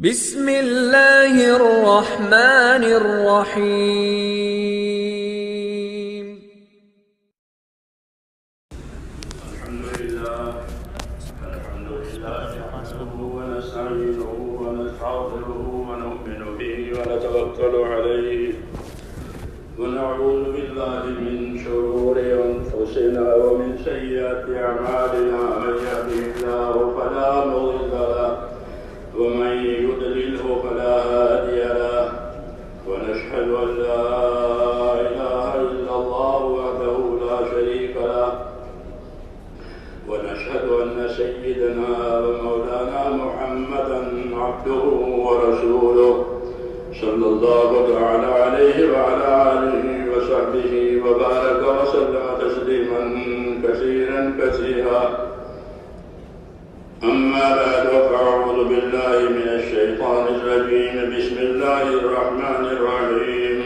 بسم اللہ الرحمن الرحیم۔ الحمد لله نحمده ونستعينه ونستغفره ونؤمن به ونتوكل عليه ونعوذ بالله من شرور أنفسنا ومن سيئات أعمالنا، من يهده الله فلا مضل له ومن يضلله فلا هادي له، ونشهد أن لا إله إلا الله وحده لا شريك له، ونشهد أن سيدنا ومولانا محمدا عبده ورسوله صلى الله تعالى عليه وعلى آله وصحبه وبارك وسلم تسليما كثيرا كثيرا. أما بعد، فأعوذ بالله من الشيطان الرجيم. بسم الله الرحمن الرحيم.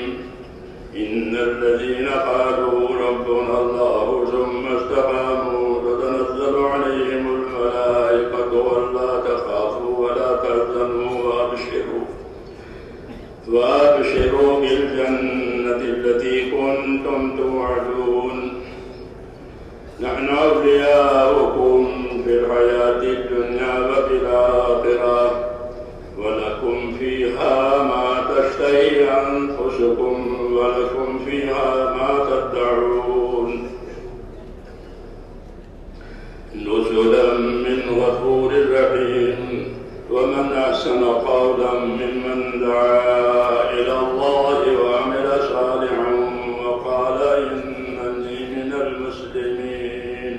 إن الذين قالوا ربنا الله ثم استقاموا تتنزل عليهم الملائكة ألا تخافوا ولا تحزنوا وأبشروا بالجنة التي كنتم توعدون. نحن أولياؤكم في الحياة الدنيا وفي الآخرة، ولكم فيها ما تشتهي أنفسكم ولكم فيها ما تدعون. نزلا من غفور رحيم. ومن أحسن قولا ممن دعا إلى الله وعمل صالحا وقال إنني من المسلمين.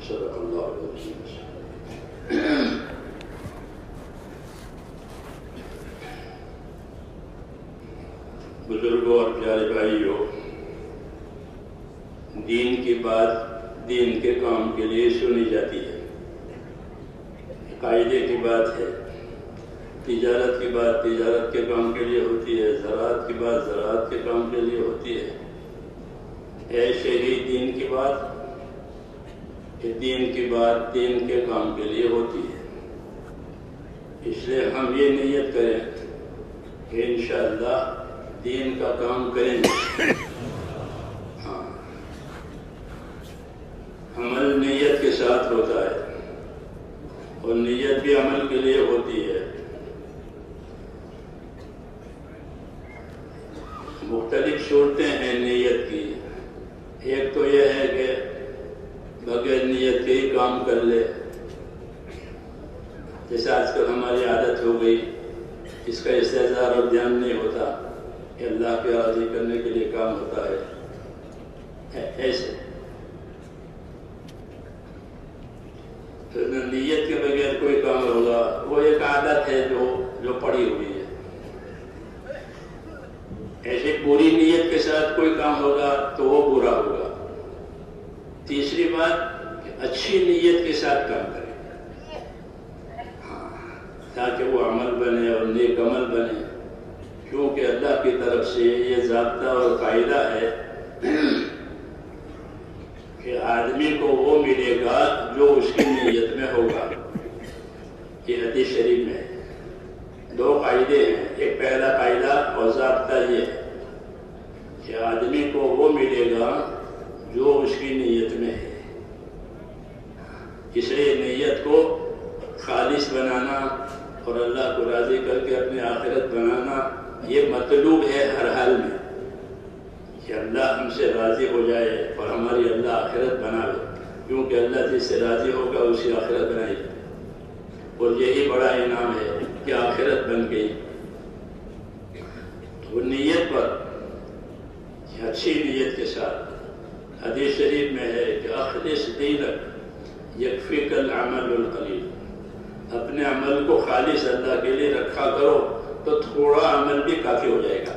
صدق الله العظيم. بزرگوں اور پیارے بھائیوں، دین کی بات دین کے کام کے لیے سنی جاتی ہے، قاعدے کی بات ہے. تجارت کی بات تجارت کے کام کے لیے ہوتی ہے، زراعت کی بات زراعت کے کام کے لیے ہوتی ہے. ایسے ہی دین کی بات دین کی بات دین کے کام کے لیے ہوتی ہے. اس لیے ہم یہ نیت کریں کہ انشاءاللہ دین کا کام کریں گے. ہاں، عمل نیت کے ساتھ ہوتا ہے، اور نیت بھی عمل کے لیے ہوتی ہے. مختلف صورتیں ہیں نیت کی. ایک تو یہ ہے کہ بغیر نیت کے ہی کام کر لے، جیسے آج کل ہماری عادت ہو گئی، اس کا استحضار اور دھیان نہیں ہوتا کہ اللہ کے راضی کرنے کے لیے کام ہوتا ہے. ایسے تو نیت کے بغیر کوئی کام ہوگا، وہ ایک عادت ہے جو پڑی ہوئی ہے. ایسے پوری نیت کے ساتھ کوئی کام ہوگا تو وہ برا ہوگا. تیسری بات کہ اچھی نیت کے ساتھ کام کریں تاکہ وہ عمل بنے اور نیک عمل بنے. کیونکہ اللہ کی طرف سے یہ ضابطہ اور قاعدہ ہے کہ آدمی کو وہ ملے گا جو اس کی نیت میں ہوگا. یہ حدیث شریف میں دو قاعدے ہیں. ایک پہلا قاعدہ اور ضابطہ یہ ہے کہ آدمی کو وہ ملے گا جو اس کی نیت میں ہے. اس لیے نیت کو خالص بنانا اور اللہ کو راضی کر کے اپنی آخرت بنانا یہ مطلوب ہے ہر حال میں، کہ اللہ ہم سے راضی ہو جائے اور ہماری اللہ آخرت بنا لے. کیونکہ اللہ جس سے راضی ہوگا اسی آخرت بنائی، اور یہی بڑا انعام ہے کہ آخرت بن گئی. تو نیت پر اچھی نیت کے ساتھ حدیث شریف میں ہے کہ اخلص دینک یکفیک العمل القلیل. اپنے عمل کو خالص اللہ کے لیے رکھا کرو تو تھوڑا عمل بھی کافی ہو جائے گا.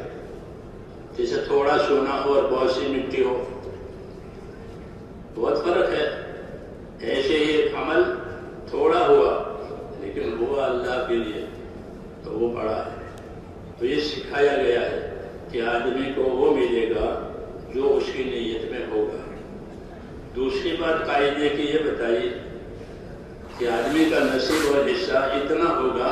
جیسے تھوڑا سونا ہو اور بہت سی مٹی ہو، بہت فرق ہے. ایسے ہی عمل تھوڑا ہوا لیکن ہوا اللہ کے لیے تو وہ بڑا ہے. تو یہ سکھایا گیا ہے کہ آدمی کو وہ ملے گا جو اس کی نیت میں ہوگا. دوسری بات قاعدے کی یہ بتائی کہ آدمی کا نصیب اور حصہ اتنا ہوگا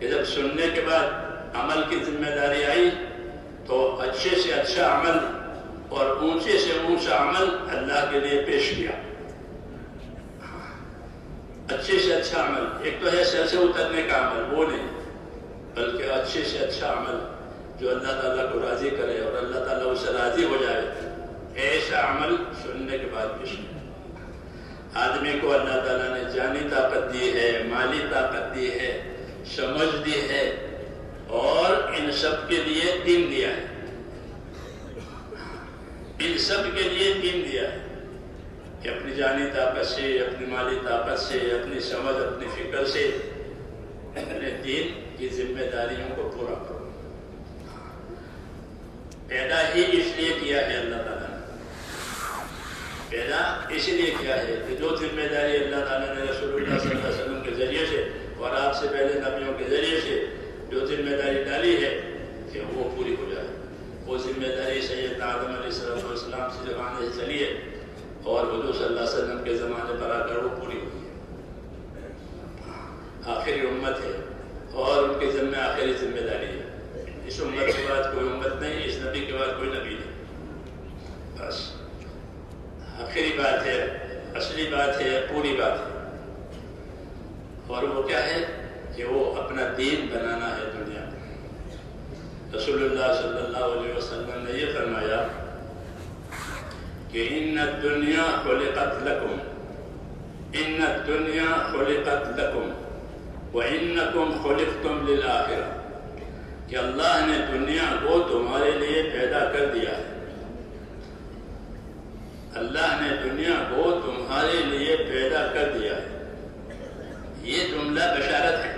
کہ جب سننے کے بعد عمل کی ذمہ داری آئی تو اچھے سے اچھا عمل اور اونچے سے اونچا عمل اللہ کے لیے پیش کیا. اچھے سے اچھا عمل، ایک تو ہے سر سے اترنے کا عمل، وہ نہیں، بلکہ اچھے سے اچھا عمل جو اللہ تعالیٰ کو راضی کرے اور اللہ تعالیٰ اس سے راضی ہو جائے، ایسا عمل سننے کے بعد پیش کیا. آدمی کو اللہ تعالیٰ نے جانی طاقت دی ہے، مالی طاقت دی ہے، سمجھ دی ہے، اور ان سب کے لیے دین دیا ہے. ان سب کے لیے دین دیا ہے کہ اپنی جانی طاقت سے، اپنی مالی طاقت سے، اپنی سمجھ، اپنی فکر سے اپنے دین کی ذمہ داریوں کو پورا کرو. پیدا ہی اس لیے کیا ہے اللہ تعالیٰ نے، پیدا اس لیے کیا ہے کہ جو ذمہ داری اللہ تعالیٰ نے رسول اللہ صلی اللہ علیہ وسلم کے ذریعے سے اور آپ سے پہلے نبیوں کے ذریعے سے جو ذمہ داری ڈالی ہے کہ وہ پوری ہو جائے. وہ ذمہ داری سیدنا آدم علیہ السلام سے زمانے سے چلی ہے اور حضور صلی اللہ علیہ وسلم کے زمانے پر آ کر وہ پوری ہوئی ہے. آخری امت ہے اور ان کے ذمہ آخری ذمہ داری ہے. اس امت کے بعد کوئی امت نہیں، اس نبی کے بعد کوئی نبی نہیں. بس آخری بات ہے، اصلی بات ہے، پوری بات ہے. اور وہ کیا ہے کہ وہ اپنا دین بنانا ہے دنیا میں. رسول اللہ صلی اللہ علیہ وسلم نے یہ فرمایا کہ ان الدنیا خلقت لکم، ان الدنیا خلقت لکم وانکم خلقتم للآخرہ، کہ اللہ نے دنیا کو تمہارے لیے پیدا کر دیا ہے. اللہ نے دنیا کو تمہارے لیے پیدا کر دیا ہے. یہ جملہ بشارت ہے.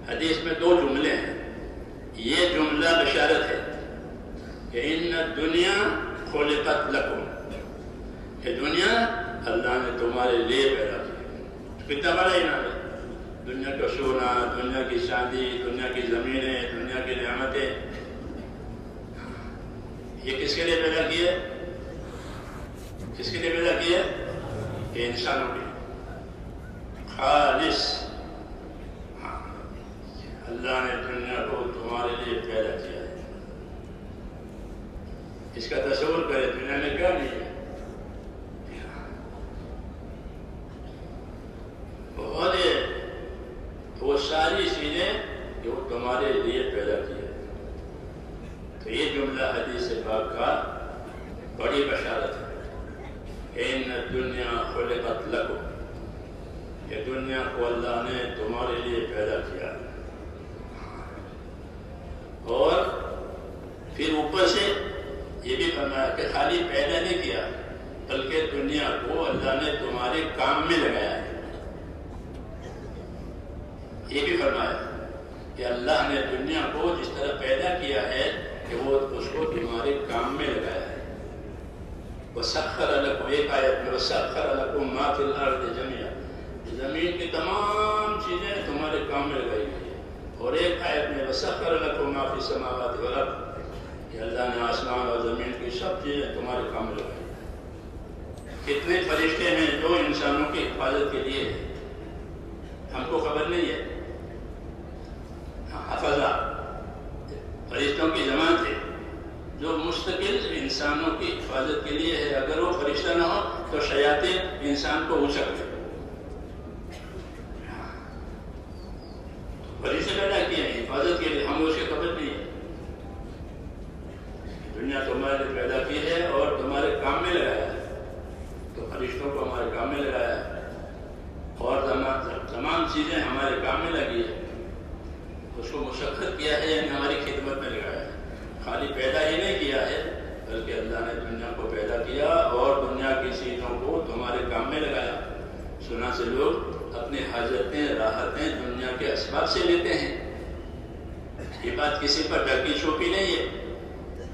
حدیث میں دو جملے ہیں. یہ جملہ بشارت ہے کہ ان الدنیا خلقت لکم، کہ دنیا اللہ نے تمہارے لیے پیدا کی. کتنا بڑا انعام ہے. دنیا کا سونا، دنیا کی شادی، دنیا کی زمینیں، دنیا کی نعمتیں، یہ کس کے لیے پیدا کی ہے؟ کس کے لیے پیدا کی ہے؟ کہ انسانوں کے خالص. اللہ نے دنیا کو تمہارے لیے پیدا کیا ہے. اس کا تصور کرے دنیا میں کیا نہیں ہے. بہت ہے وہ ساری چیزیں جو تمہارے لیے پیدا کی ہے. تو یہ جملہ حدیث پاک کا بڑی بشارت ہے. ان الدنیا خلقت لکم، یہ دنیا کو اللہ نے تمہارے لیے پیدا کیا. اور پھر اوپر سے یہ بھی فرمایا کہ خالی پیدا نہیں کیا بلکہ دنیا کو اللہ نے تمہارے کام میں لگایا ہے. یہ بھی فرمایا کہ اللہ نے دنیا کو جس طرح پیدا کیا ہے کہ وہ اس کو تمہارے کام میں لگایا ہے. وَسَخَّرَ لَكُمْ، ایک آیت میں وَسَخَّرَ لَكُمْ مَا فِي الْأَرْضِ جَمِيعًا، زمین کی تمام چیزیں تمہارے کام میں لگائی گئی. اور ایک آیت میں وَسَخَّرَ لَكُمْ مَا فِي السَّمَاوَاتِ وَالْأَرْضِ، کہ اللہ نے آسمان اور زمین کی سب چیزیں تمہارے کام میں لگائی. کتنے فرشتے ہیں جو انسانوں کی حفاظت کے لیے ہیں، ہم کو خبر نہیں ہے. حفظہ فرشتوں کی جماعت ہے جو مستقل انسانوں کی حفاظت کے لیے ہے. اگر وہ فرشتہ نہ ہو تو شیاطین انسان کو اچک لے. فرشتے پیدا کیے ہیں حفاظت کے لیے، ہم اس کی خبر نہیں ہے. دنیا تمہارے لیے پیدا کی ہے اور تمہارے کام میں لگایا ہے. تو فرشتوں کو ہمارے کام میں لگایا ہے اور تمام چیزیں ہمارے کام میں لگی ہے. اس کو مشقت کیا ہے یعنی ہماری خدمت میں لگایا ہے. خالی پیدا ہی نہیں کیا ہے بلکہ اللہ نے دنیا کو پیدا کیا اور دنیا کی چیزوں کو تمہارے کام میں لگایا. سنا سے لوگ اپنی حاجتیں، راحتیں دنیا کے اسباب سے لیتے ہیں. یہ بات کسی پر ڈھکی چھپی نہیں ہے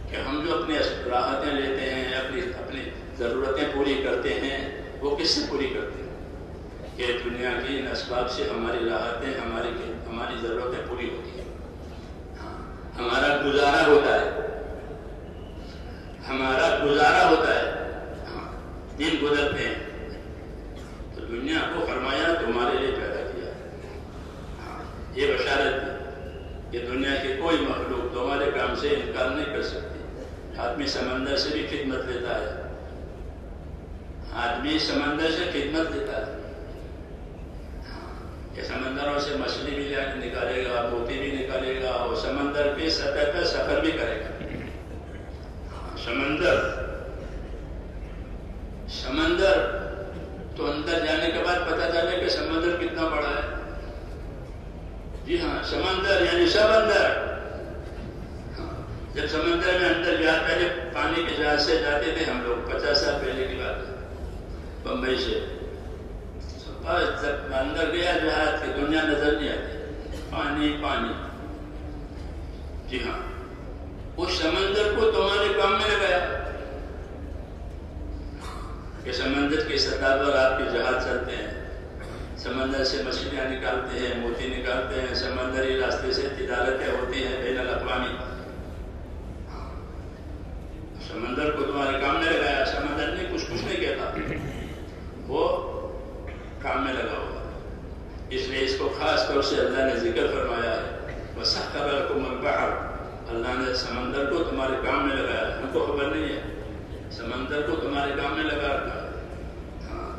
کہ ہم جو اپنی راحتیں لیتے ہیں، اپنی ضرورتیں پوری کرتے ہیں، وہ کس سے پوری کرتے ہیں؟ کہ دنیا کی ان اسباب سے ہماری راحتیں، ہماری ضرورتیں پوری ہوتی ہیں. ہمارا گزارا ہوتا ہے، ہمارا گزارا ہوتا ہے، دن گزرتے ہیں. تو دنیا کو فرمایا تمہارے لیے پیدا کیا. یہ بشارت کہ دنیا کی کوئی مخلوق تمہارے کام سے انکار نہیں کر سکتی۔ آدمی سمندر سے بھی خدمت لیتا ہے، آدمی سمندر سے خدمت لیتا ہے کہ سمندروں سے مچھلی بھی نکالے گا، موتی بھی نکالے گا، اور سمندر کی سطح پر سفر بھی کرے گا۔ سمندر تو اندر جانے کے بعد پتہ چلے کہ سمندر کتنا بڑا ہے۔ جی ہاں، سمندر یعنی سمندر۔ جب سمندر میں اندر پہلے پانی کے جہاز سے جاتے تھے ہم لوگ، 50 سال پہلے کی بات ہے، بمبئی سے، بس جب اندر گیا جہاز کی دنیا نظر نہیں آتی، پانی پانی۔ جی ہاں، اس سمندر کو تمہارے کام میں لگایا کہ سمندر کی سطح پر آپ کے جہاز چلتے ہیں، سمندر سے مچھلیاں نکالتے ہیں، موتی نکالتے ہیں، سمندری راستے سے تجارتیں ہوتی ہیں بین الاقوامی۔ سمندر کو تمہارے کام میں لگایا، سمندر نے کچھ نہیں کہتا، وہ کام میں لگا ہوا۔ اس لیے اس کو خاص طور سے اللہ نے ذکر فرمایا ہے، وَسَخَّرَ لَكُمُ الْبَحْرَ، اللہ نے سمندر کو تمہارے کام میں لگایا۔ ہم کو خبر نہیں ہے، سمندر کو تمہارے کام میں لگا رکھا ہے۔ ہاں،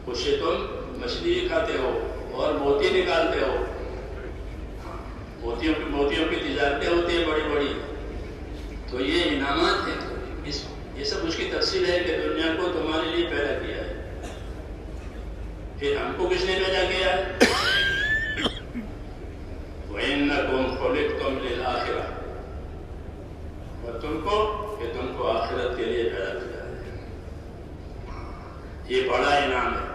اس سے تم مچھلی کھاتے ہو اور موتی نکالتے ہو۔ موتیوں کی تجارتیں ہوتی ہیں بڑی بڑی، تو یہ انعامات ہیں۔ یہ سب اس کی تفصیل ہے کہ دنیا کو تمہارے لیے پیدا کیا ہے۔ پھر ہم کو کس نے پیدا کیا ہے؟ وَإِنَّكُمْ خُلِقْتُمْ لِلْآخِرَةِ، اور تم کو آخرت کے لیے پیدا کیا ہے۔ یہ بڑا انعام ہے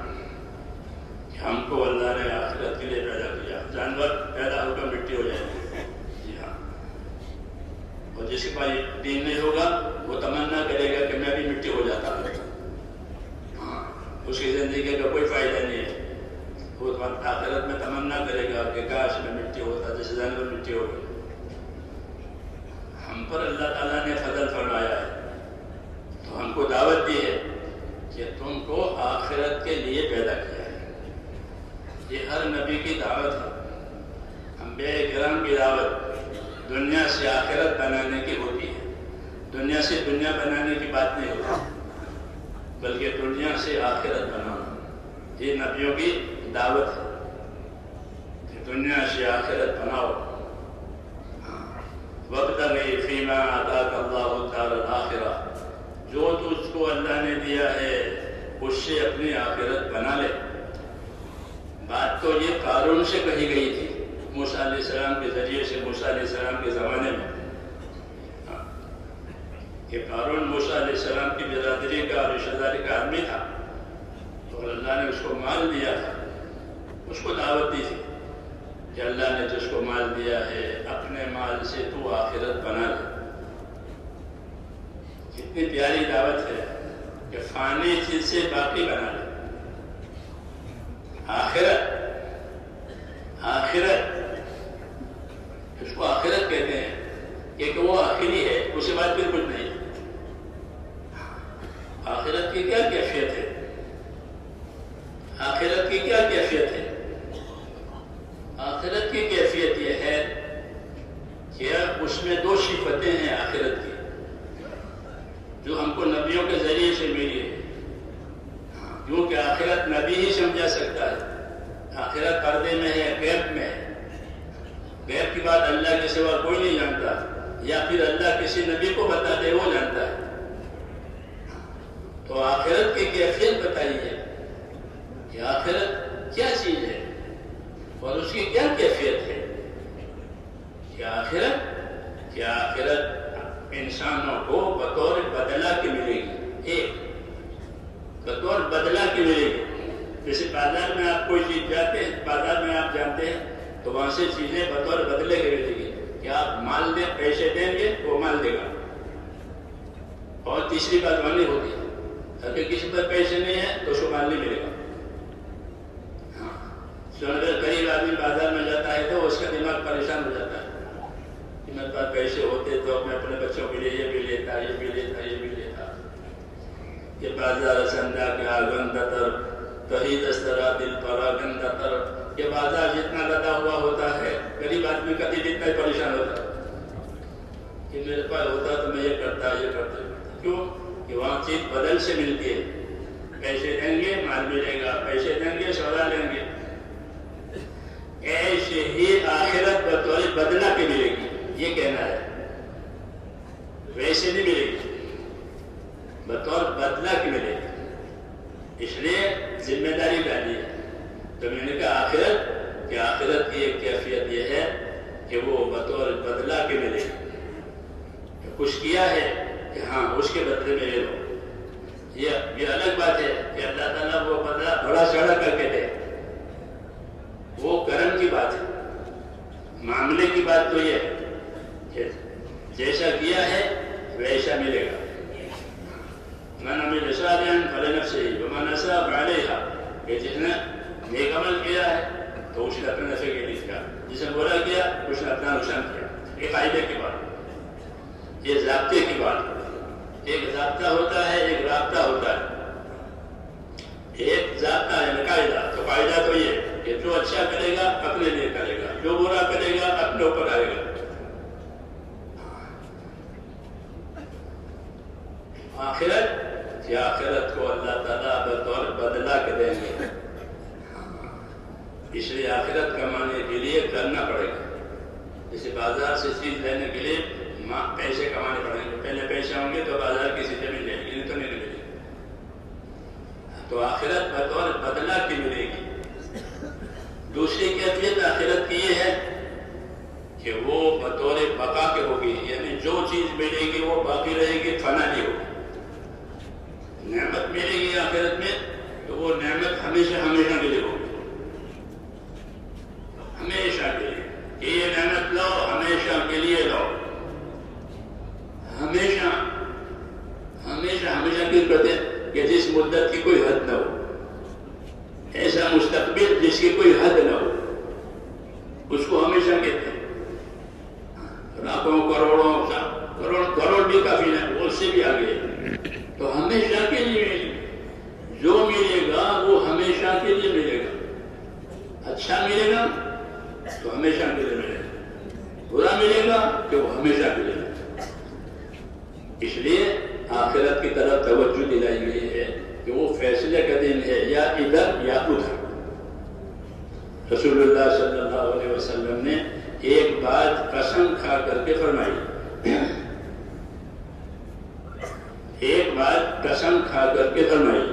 کہ ہم کو اللہ نے آخرت کے لیے پیدا کیا۔ جانور پیدا ہو کر مٹی ہو جائے گی، جی ہاں، اور جس کے پاس دین نہیں ہوگا وہ تمنا کرے گا کہ میں بھی مٹی ہو جاتا ہوں۔ ہاں، اس کی زندگی کا کوئی فائدہ نہیں ہے۔ وہ آخرت میں تمنا کرے گا کہ کاش میں مٹی ہوتا جیسے جانور مٹی ہو گئی۔ ہم پر اللہ تعالیٰ نے فضل فرمایا ہے، تو ہم کو دعوت دی ہے کہ تم کو آخرت کے لیے پیدا کیا ہے۔ یہ ہر نبی کی دعوت ہے، انبیاء کرام کی دعوت دنیا سے آخرت بنانے کی ہوتی ہے۔ دنیا سے دنیا بنانے کی بات نہیں ہوتی، بلکہ دنیا سے آخرت بنانا، یہ نبیوں کی دعوت ہے کہ دنیا سے آخرت بناؤ۔ وَابْتَغِ فِيمَا آتَاكَ اللَّهُ الدَّارَ الْآخِرَةَ، جو تجھ کو اللہ نے دیا ہے اس سے اپنی آخرت بنا لے۔ بات تو یہ قارون سے کہی گئی تھی موسیٰ علیہ السلام کے ذریعے سے، موسیٰ علیہ السلام کے زمانے میں، کہ قارون موسیٰ علیہ السلام کی برادری کا رشتہ داری کا آدمی تھا، تو اللہ نے اس کو مال دیا تھا، اس کو دعوت دی تھی کہ اللہ نے جس کو مال دیا ہے اپنے مال سے تو آخرت بنا لے۔ کتنی پیاری دعوت ہے کہ فانی چیز سے باقی بنا لے۔ آخرت اس کو آخرت کہتے ہیں کہ وہ آخری ہے، اس کے بعد پھر کچھ نہیں۔ آخرت کی کیا کیفیت ہے؟ آخرت کی کیا کیفیت ہے؟ آخرت کی کیفیت یہ ہے کہ اس میں دو صفتیں ہیں آخرت کی جو ہم کو نبیوں کے ذریعے سے ملی ہے۔ کیونکہ آخرت نبی ہی سمجھا سکتا ہے۔ آخرت پردے میں ہے، غیب میں ہے، غیب کی بات اللہ کے سوا کوئی نہیں جانتا، یا پھر اللہ کسی نبی کو بتا دے وہ جانتا ہے۔ تو آخرت کی کیفیت بتائیے کہ آخرت کیا چیز ہے اور اس کی کیا کیفیت ہے؟ کہ آخرت انسانوں کو بطور بدلہ کی ملے گی، بطور بدلہ کی ملے گی۔ جیسے بازار میں آپ کوئی چیز جاتے ہیں، بازار میں آپ جانتے ہیں تو وہاں سے چیزیں بطور بدلے کے ملے گی کہ آپ مال دیں، پیسے دیں گے وہ مال دے گا۔ اور تیسری بات وہاں نہیں ہوتی، اگر کسی پر پیسے نہیں ہیں تو اس کو مال نہیں ملے گا۔ اگر غریب آدمی بازار میں جاتا ہے تو اس کا دماغ پریشان ہو جاتا ہے کہ میرے پاس پیسے ہوتے تو میں اپنے بچوں کے لیے یہ بھی لیتا، یہ بھی لیتا، یہ بھی لیتا۔ یہ بازار سنجا کے آگن دتر کہیں دسترا دل پرا گن دتر، کہ بازار جتنا لدا ہوا ہوتا ہے غریب آدمی کا دل اتنا ہی پریشان ہوتا ہے کہ میرے پاس ہوتا تو میں یہ کرتا کیوں کہ وہاں چیز بدل سے ملتی ہے، پیسے دیں گے مال ملے گا، پیسے دیں گے سودا لیں گے. ایسے ہی آخرت بطور بدلہ کے ملے گی، یہ کہنا ہے، ویسے نہیں ملے گی، بطور بدلہ کی ملے گی. اس لیے ذمہ داری ڈالی ہے. تو میں نے کہا آخرت کہ آخرت کی ایک کیفیت یہ ہے کہ وہ بطور بدلہ کے ملے گی. کچھ کیا ہے کہ ہاں اس کے بدلے میں لے لو. یہ الگ بات ہے کہ اللہ تعالیٰ وہ بدلہ بڑا چڑھا کر کے دے، وہ کرم کی بات ہے. معاملے کی بات تو یہ ہے کہ جیسا کیا ہے ویسا ملے گا. من عمل صالحا فلنفسه ومن اساء فعليها. کہ جس نے نیک عمل کیا ہے تو اس نے اپنے نفع کے لیے کیا، جس نے برا کیا اس نے اپنا نقصان کیا. یہ قاعدے کی بات، یہ ضابطے کی بات. ایک ضابطہ ہوتا ہے، ایک رابطہ ہوتا ہے. ایک ضابطہ ہے قاعدہ، تو قاعدہ تو یہ کہ جو اچھا کرے گا اپنے لیے کرے گا، جو برا کرے گا اپنے اوپر آئے گا. آخرت یا آخرت کو اللہ تعالیٰ بطور بدلہ کے دیں گے. اس لیے آخرت کمانے کے لیے کرنا پڑے گا. جیسے بازار سے چیز لینے کے لیے پیسے کمانے پڑیں گے، پہلے پیسے ہوں گے تو بازار کی چیزیں مل جائیں گی، تو نہیں ملے گی. تو آخرت بطور بدلہ کی ملے گی. دوسری کیفیت آخرت کی یہ ہے کہ وہ بطور بقا کے ہوگی، یعنی جو چیز ملے گی وہ باقی رہے گی، فنا نہیں ہوگی. نعمت ملے گی آخرت میں تو وہ نعمت ہمیشہ ہمیشہ کے لیے ہوگی، ہمیشہ کے لیے. کہ یہ نعمت لو، ہمیشہ کے لیے لو، ہمیشہ ہمیشہ ہمیشہ کیوں کہتے ہیں کہ جس مدت کی کوئی حد نہ ہو، ایسا مستقبل جس کی کوئی حد نہ ہو، اس کو ہمیشہ کہتے ہیں. لاکھوں کروڑوں کروڑ بھی کافی ہے، اس سے بھی آگے. تو ہمیشہ کے لیے ملے گا، جو ملے گا وہ ہمیشہ کے لیے ملے گا. اچھا ملے گا تو ہمیشہ کے لیے ملے گا، برا ملے گا کہ وہ ہمیشہ کے لیے ملے گا. اس لیے آخرت کی طرف توجہ دلائی گئی ہے کہ وہ فیصلے کا دن ہے، یا ادھر یا ادھر. رسول اللہ صلی اللہ علیہ وسلم نے ایک بات قسم کھا کر کے فرمائی، ایک بات قسم کھا کر کے فرمائی.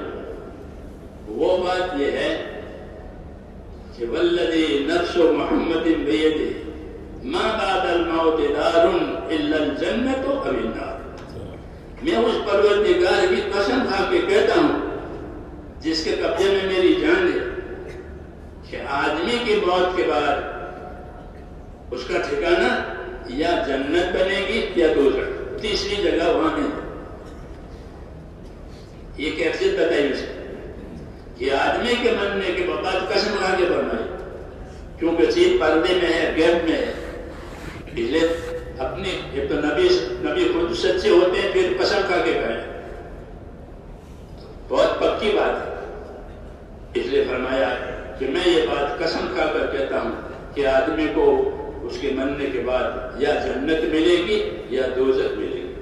وہ بات یہ ہے کہ والذی نفس محمد بیدہ ما بعد الموت دار الا الجنۃ او النار. میں اس پروردگار کی قسم کھا کے کہتا ہوں جس کے قبضے میں میری جان ہے کہ آدمی کی موت کے بعد اس کا ٹھکانہ یا جنت بنے گی یا دوزخ، تیسری جگہ وہاں نہیں. یہ کیفیت بتائی اسے کہ آدمی کے مرنے کے بعد قسم کھا کے فرمائی، کیونکہ چیز پردے میں ہے، غیب میں ہے. اس لیے اپنی ایک تو نبی خود سچے ہوتے ہیں، پھر قسم کھا کے کہیں، بہت پکی بات ہے. اس لیے فرمایا کہ میں یہ بات قسم کھا کر کہتا ہوں کہ آدمی کو اس کے مرنے کے بعد یا جنت ملے گی یا دوزخ ملے گی.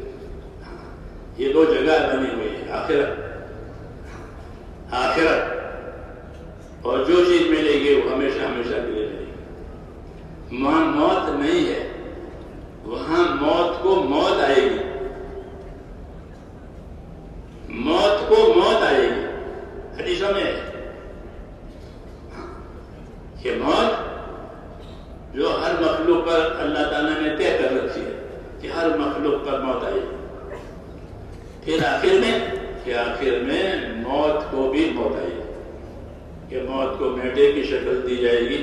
یہ دو جگہ بنی ہوئی ہے، آخرت اور جو چیز ملے گی وہ ہمیشہ ہمیشہ کے لیے ملے گی. وہاں موت نہیں ہے، وہاں موت کو موت آئے گی، موت کو موت آئے گی. حدیثوں میں ہے کہ موت جو ہر مخلوق پر اللہ تعالیٰ نے طے کر رکھی ہے کہ ہر مخلوق پر موت آئے گی. پھر آخر میں موت کو بھی موت آئے گی کہ موت کو میٹے کی شکل دی جائے گی،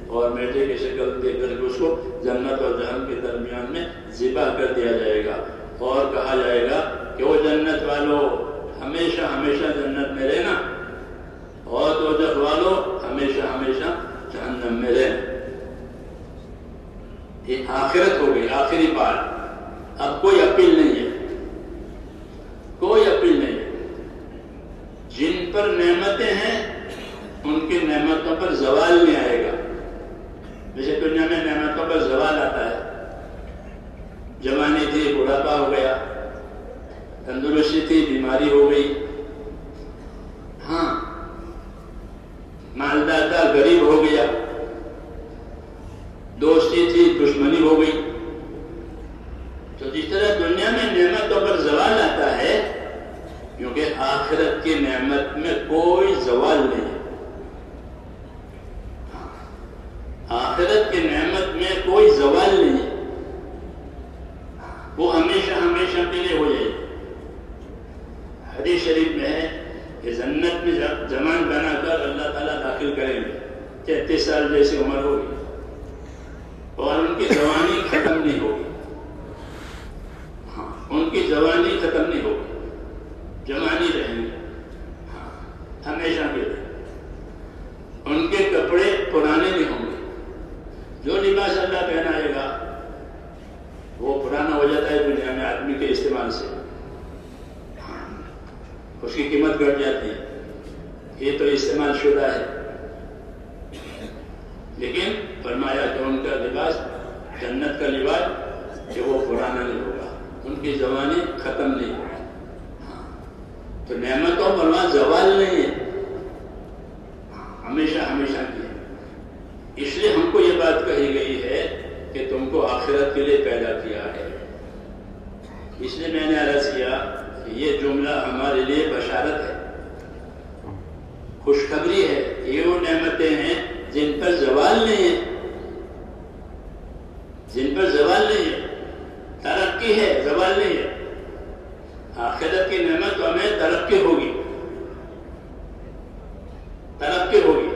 اور میٹے کی شکل دے کر اس کو جنت اور جہنم کے درمیان میں ذبح کر دیا جائے گا، اور کہا جائے گا کہ وہ جنت والو ہمیشہ ہمیشہ جنت میں رہنا، اور دوزخ والو ہمیشہ ہمیشہ جہنم میں رہنا. یہ آخرت ہو گئی، آخری بات. اب کوئی اپیل نہیں ہے، کوئی اپیل نہیں ہے. جن پر نعمتیں ہیں ان کی نعمتوں نعمتوں پر زوال نہیں آئے گا. جیسے دنیا میں نعمتوں پر زوال آتا ہے. جوانی تھی بڑھاپا ہو گیا, تندرستی تھی بیماری ہو گئی, ہاں مالدار تھا غریب ہو گیا, دوستی تھی دشمنی ہو گئی. تو جس طرح دنیا میں نعمتوں پر زوال آتا ہے, کیونکہ آخرت کی نعمت میں کوئی زوال نہیں ہے. آخرت کی نعمت میں کوئی زوال نہیں ہے, وہ ہمیشہ ہمیشہ کے لیے ہو جائے گی. حدیث شریف میں ہے کہ جنت میں جوان بنا کر اللہ تعالیٰ داخل کریں گے. 33 سال جیسی عمر ہوگی اور ان کی جوانی ختم نہیں ہوگی. ہاں, ان کی جوانی ختم نہیں ہوگی, جوانی رہیں گے ہمیشہ کے لیے. ان کے کپڑے پرانے نہیں ہوں گے. جو لباس اللہ پہنائے گا وہ پرانا ہو جاتا ہے دنیا میں آدمی کے استعمال سے, اس کی قیمت گھٹ جاتی ہے. یہ تو استعمال شدہ ہے. لیکن فرمایا کہ ان کا لباس, جنت کا لباس, کہ وہ پرانا نہیں ہوگا, ان کی جوانی ختم نہیں ہوگی. تو نعمتوں پر وہاں زوال نہیں ہے, ہمیشہ ہمیشہ کی ہے. اس لیے ہم کو یہ بات کہی گئی ہے کہ تم کو آخرت کے لیے پیدا کیا ہے. اس لیے میں نے عرض کیا کہ یہ جملہ ہمارے لیے بشارت ہے, خوشخبری ہے. یہ وہ نعمتیں ہیں جن پر زوال نہیں ہے, جن پر زوال نہیں ہے. ترقی ہے, زوال نہیں ہے. آخرت کی نعمت تو ہمیں ترقی ہوگی, ترقی ہوگی.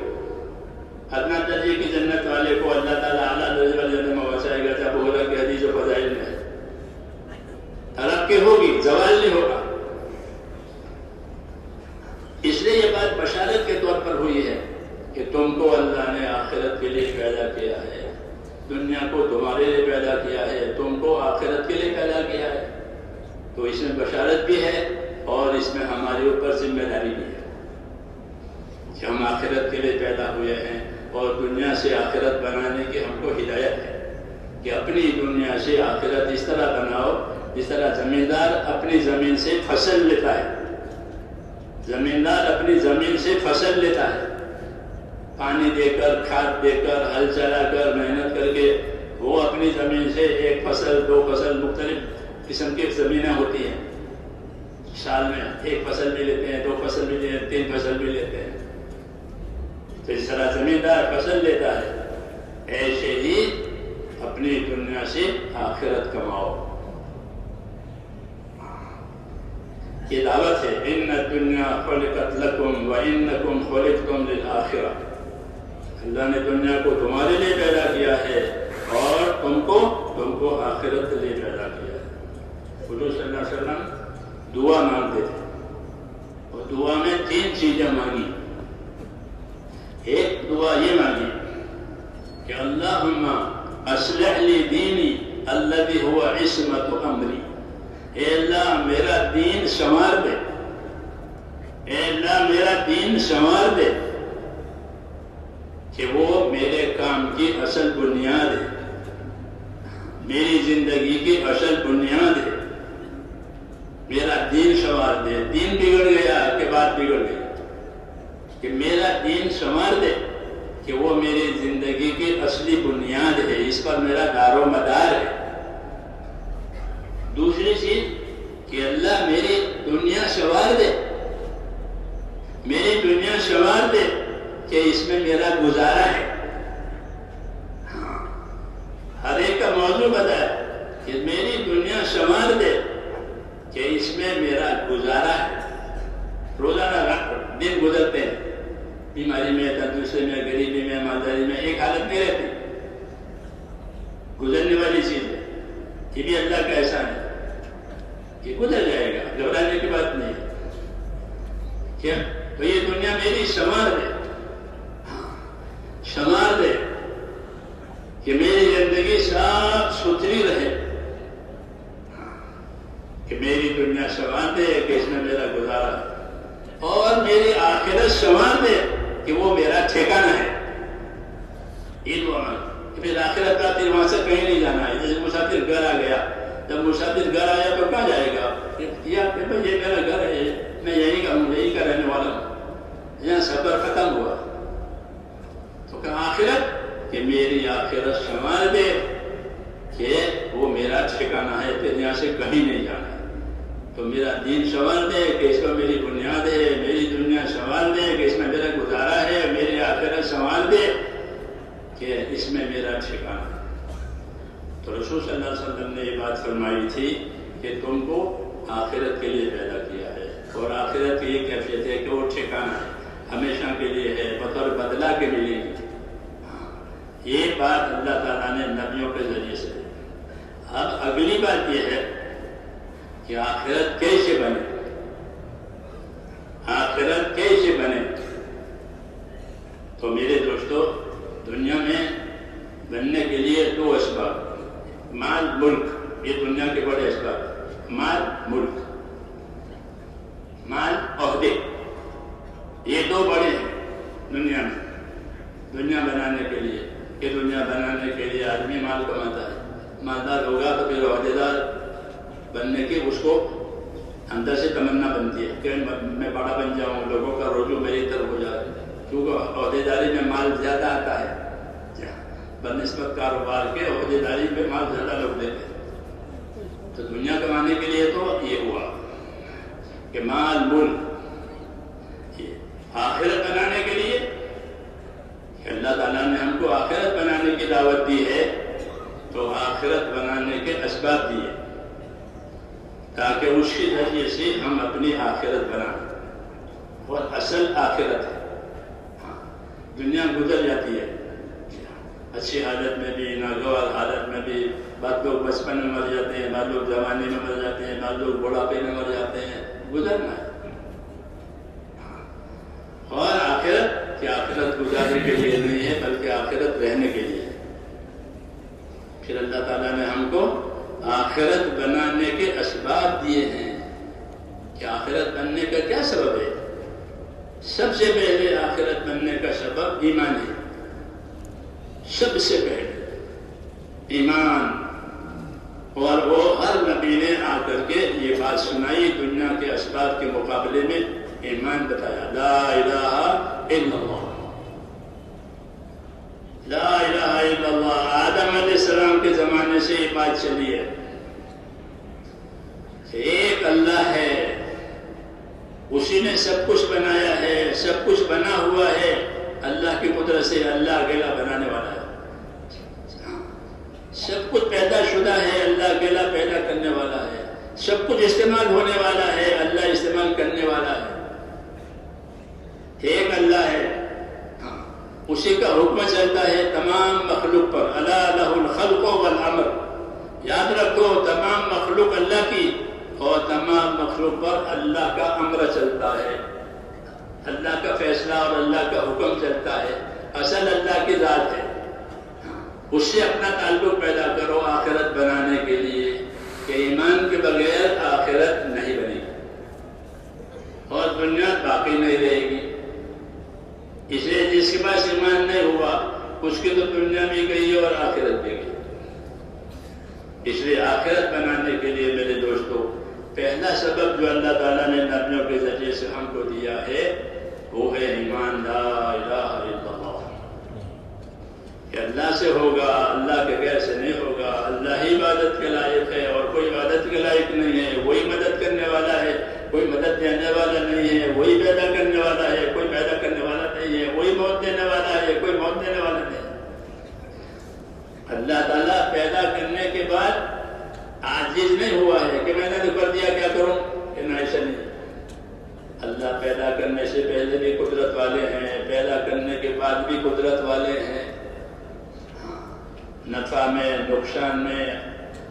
ادنا درجے کی جنت والے کو اللہ تعالیٰ اعلیٰ درجے والے جنت میں پہنچائے گا. جب ہو رہا کہ حدیث و فضائل میں ترقی ہوگی, زوال نہیں ہوگا. اس لیے یہ بات بشارت کے طور پر ہوئی ہے کہ تم کو اللہ نے آخرت کے لیے پیدا کیا ہے. دنیا کو تمہارے لیے پیدا کیا ہے, تم کو آخرت کے لیے پیدا کیا ہے. تو اس میں بشارت بھی ہے اور اس میں ہمارے اوپر ذمہ داری بھی ہے کہ ہم آخرت کے لیے پیدا ہوئے ہیں. اور دنیا سے آخرت بنانے کی ہم کو ہدایت ہے کہ اپنی دنیا سے آخرت اس طرح بناؤ جس طرح زمیندار اپنی زمین سے فصل لیتا ہے. زمیندار اپنی زمین سے فصل لیتا ہے, پانی دے کر, کھاد دے کر, ہل چلا کر, محنت کر کے وہ اپنی زمین سے ایک فصل, 2 فصل, مختلف قسم کی زمینیں ہوتی ہیں. سال میں 1 فصل بھی لیتے ہیں, 2 فصل بھی لیتے ہیں, 3 فصل بھی لیتے ہیں. تو اس طرح زمیندار فصل لیتا ہے, ایسے ہی اپنی دنیا سے آخرت کماؤ. یہ دعوت ہے. ان الدنیا خلقت لکم وانکم خلقتم للآخرہ. اللہ نے دنیا کو تمہارے لیے پیدا کیا ہے اور تم کو آخرت کے لیے پیدا کیا ہے. حضور صلی اللہ علیہ وسلم دعا مانگتے تھے اور دعا میں 3 چیزیں مانگی. ایک دعا یہ مانگی کہ اللہم اصلح لی دینی الذی هو عصمت امری. اے اللہ میرا دین سنوار دے, اے اللہ میرا دین سنوار دے کہ وہ میرے کام کی اصل بنیاد ہے, میری زندگی کی اصل بنیاد ہے. میرا دین سنوار دے. دین بگڑ گیا کے بعد بگڑ گیا, کہ میرا دین سنوار دے کہ وہ میری زندگی کی اصلی بنیاد ہے, اس پر میرا دار و مدار ہے. دوسری چیز کہ اللہ میری دنیا سنوار دے, میری دنیا سنوار دے کہ اس میں میرا گزارا ہے. ہر ایک کا موضوع بتایا کہ میری دنیا سنوار دے کہ اس میں میرا گزارا ہے. روزانہ دن گزرتے ہیں, بیماری میں, تندرستی میں, غریبی میں, مالداری میں, ایک حالت نہیں رہتی. گزرنے والی چیز ہے. یہ بھی اللہ کا احسان ہے کہ گزر جائے گا, گھبرانے کی بات نہیں ہے. کیا تو یہ دنیا میری سنوار دے, سنوار دے کہ میری زندگی صاف ستھری رہے, کہ میری دنیا سنوار دے کہ اس میں میرا گزارا, اور میری آخرت سنوار دے کہ وہ میرا ٹھکانہ ہے. عید و عمل. پھر آخرت کا پھر وہاں سے کہیں نہیں جانا ہے. جیسے مسافر گھر آ گیا, جب مسافر گھر آیا تو کہاں جائے گا؟ یہ میرا گھر ہے, میں یہی کا رہنے والا ہوں, یہاں سفر ختم ہوا. تو کہ آخرت کہ میری آخرت سنوار دے کہ وہ میرا ٹھکانہ ہے, پھر یہاں سے کہیں نہیں جانا ہے. تو میرا دین سنوار دے کہ اس کو میری بنیاد ہے, میری دنیا سنوار دے کہ اس میں میرا گزارا ہے, میری آخرت سنوار دے کہ اس میں میرا ٹھکانہ ہے. تو رسول صلی اللہ علیہ وسلم نے یہ بات فرمائی تھی کہ تم کو آخرت کے لیے پیدا کیا ہے, اور آخرت کی یہ کیفیت ہے کہ وہ ٹھکانہ ہے, ہمیشہ کے لیے ہے, بطور بدلہ کے لیے. یہ بات اللہ تعالیٰ نے نبیوں کے ذریعے سے. اب اگلی بات یہ ہے کہ آخرت کیسے بنے, آخرت کیسے بنے. تو میرے دوستو, دنیا میں بننے کے لیے دو اسباب, مال ملک, یہ دنیا کے بڑے اسباب, مال ملک, مال عہدے, یہ دو بڑے ہیں دنیا میں. دنیا بنانے کے لیے, کہ دنیا بنانے کے لیے آدمی مال کماتا ہے, مالدار ہوگا تو پھر عہدے دار بننے کی اس کو اندر سے تمنا بنتی ہے کہ میں بڑا بن جاؤں, لوگوں کا رجوع میری طرف ہو جائے, کیونکہ عہدے داری میں مال زیادہ آتا ہے. بنسبت کاروبار کے عہدے داری میں مال زیادہ لوگ دیتے ہیں. تو دنیا کمانے کے لیے تو یہ ہوا کہ مال ملک. آخرت بنانے کے لیے اللہ تعالیٰ نے ہم کو آخرت بنانے کی دعوت دی ہے, تو آخرت بنانے کے اسباب دیے تاکہ اس کے ذریعے سے ہم اپنی آخرت بنائیں. اور اصل آخرت ہے. دنیا گزر جاتی ہے, اچھی حالت میں بھی, ناگوار حالت میں بھی. بعض لوگ بچپن میں مر جاتے ہیں, بعض لوگ جوانی میں مر جاتے ہیں, بعض لوگ بڑھاپے میں مر جاتے ہیں. گزرنا ہے. اور آخرت کہ آخرت گزارنے کے لیے نہیں ہے, بلکہ آخرت رہنے کے لیے. پھر اللہ تعالیٰ نے ہم کو آخرت بنانے کے اسباب دیے ہیں کہ آخرت بننے کا کیا سبب ہے. سب سے پہلے آخرت بننے کا سبب ایمان ہے. سب سے پہلے ایمان. اور وہ ہر نبی نے آ کر کے یہ بات سنائی, دنیا کے اسباب کے مقابلے میں ایمان بتایا. لا الہ الا اللہ, لا الہ الا اللہ. آدم علیہ السلام کے زمانے سے یہ بات چلی ہے. ایک اللہ ہے, اسی نے سب کچھ بنایا ہے, سب کچھ بنا ہوا ہے. اللہ کی قدرت سے اللہ اکیلا بنانے والا ہے. سب کچھ پیدا شدہ ہے, اللہ اکیلا پیدا کرنے والا ہے. سب کچھ استعمال ہونے والا ہے, اللہ استعمال کرنے والا ہے. ایک اللہ ہے, اسی کا حکم چلتا ہے تمام مخلوق پر. الا لہ الخلق والامر. یاد رکھو, تمام مخلوق اللہ کی, اور تمام مخلوق پر اللہ کا امر چلتا ہے. اللہ کا فیصلہ اور اللہ کا حکم چلتا ہے. اصل اللہ کی ذات ہے, اس سے اپنا تعلق پیدا کرو آخرت بنانے کے لیے, کہ ایمان کے بغیر آخرت نہیں بنے گی اور دنیا باقی نہیں رہے گی. اس لیے جس کے پاس ایمان نہیں ہوا اس کی تو دنیا بھی گئی اور آخرت بھی گئی. اس لیے آخرت بنانے کے لیے میرے دوستو, پہلا سبب جو اللہ تعالیٰ نے نبیوں کے ذریعے سے ہم کو دیا ہے وہ ہے ایمان. لا الہ الا اللہ, کہ اللہ سے ہوگا, اللہ کے غیر سے نہیں ہوگا. اللہ ہی عبادت کے لائق ہے اور کوئی عبادت کے لائق نہیں ہے. وہی مدد کرنے والا ہے, کوئی مدد دینے والا نہیں ہے. وہی پیدا کرنے والا ہے, کوئی پیدا کرنے والا نہیں ہے. وہی موت دینے والا ہے, کوئی موت دینے والا نہیں. اللہ تعالیٰ پیدا کرنے کے بعد عاجز نہیں ہوا ہے کہ میں نے تو کر دیا کیا کروں, کہ نہ ایسا نہیں. اللہ پیدا کرنے سے پہلے بھی قدرت والے ہیں, پیدا کرنے کے بعد بھی قدرت والے ہیں. نفع میں, نقصان میں,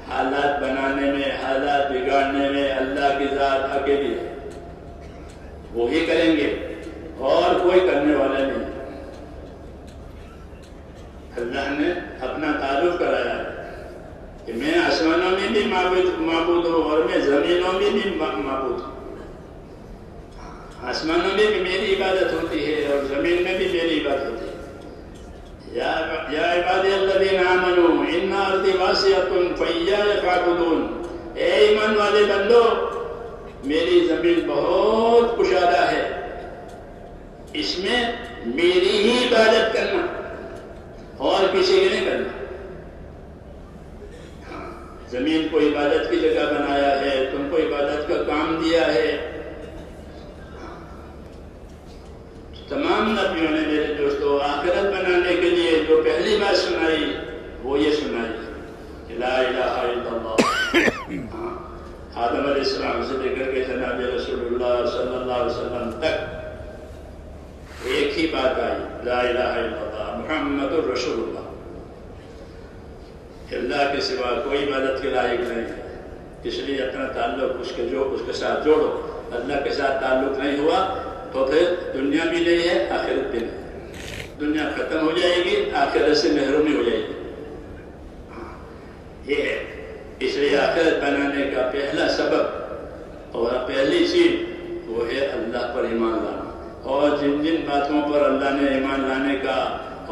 حالات بنانے میں, حالات بگاڑنے میں اللہ کی ذات اکیلی ہے. وہی کریں گے اور کوئی کرنے والا نہیں. اللہ نے اپنا تعارف کرایا ہے کہ میں آسمانوں میں بھی معبود ہوں اور میں زمینوں میں بھی معبود ہوں. آسمانوں میں بھی میری عبادت ہوتی ہے اور زمین میں بھی میری عبادت ہوتی ہے. یا عبادی الذین آمنوا ان ارضی واسعۃ فایایا فاعبدون. اے ایمان والے بندو، میری زمین بہت کشادہ ہے، اس میں میری ہی عبادت کرنا اور کسی کی نہیں کرنا. زمین کو عبادت کی جگہ بنایا ہے، تم کو عبادت کا کام دیا ہے. تمام نبیوں نے میرے دوستوں آخرت بنانے کے لیے جو پہلی بات سنائی وہ یہ سنائی کہ لا الہ الا اللہ. آدم علیہ السلام سے لے کر کے جناب رسول اللہ صلی اللہ علیہ وسلم تک ایک ہی بات آئی، لا الہ الا اللہ محمد الرسول اللہ. اللہ کے سوا کوئی عبادت کے لائق نہیں ہے، اس لیے اپنا تعلق اس کے ساتھ جوڑو. اللہ کے ساتھ تعلق نہیں ہوا تو پھر دنیا بھی نہیں ہے، آخرت بھی نہیں. دنیا ختم ہو جائے گی، آخرت سے محرومی ہو جائے گی. یہ ہے، اس لیے آخرت بنانے کا پہلا سبب اور پہلی چیز وہ ہے اللہ پر ایمان لانا. اور جن جن باتوں پر اللہ نے ایمان لانے کا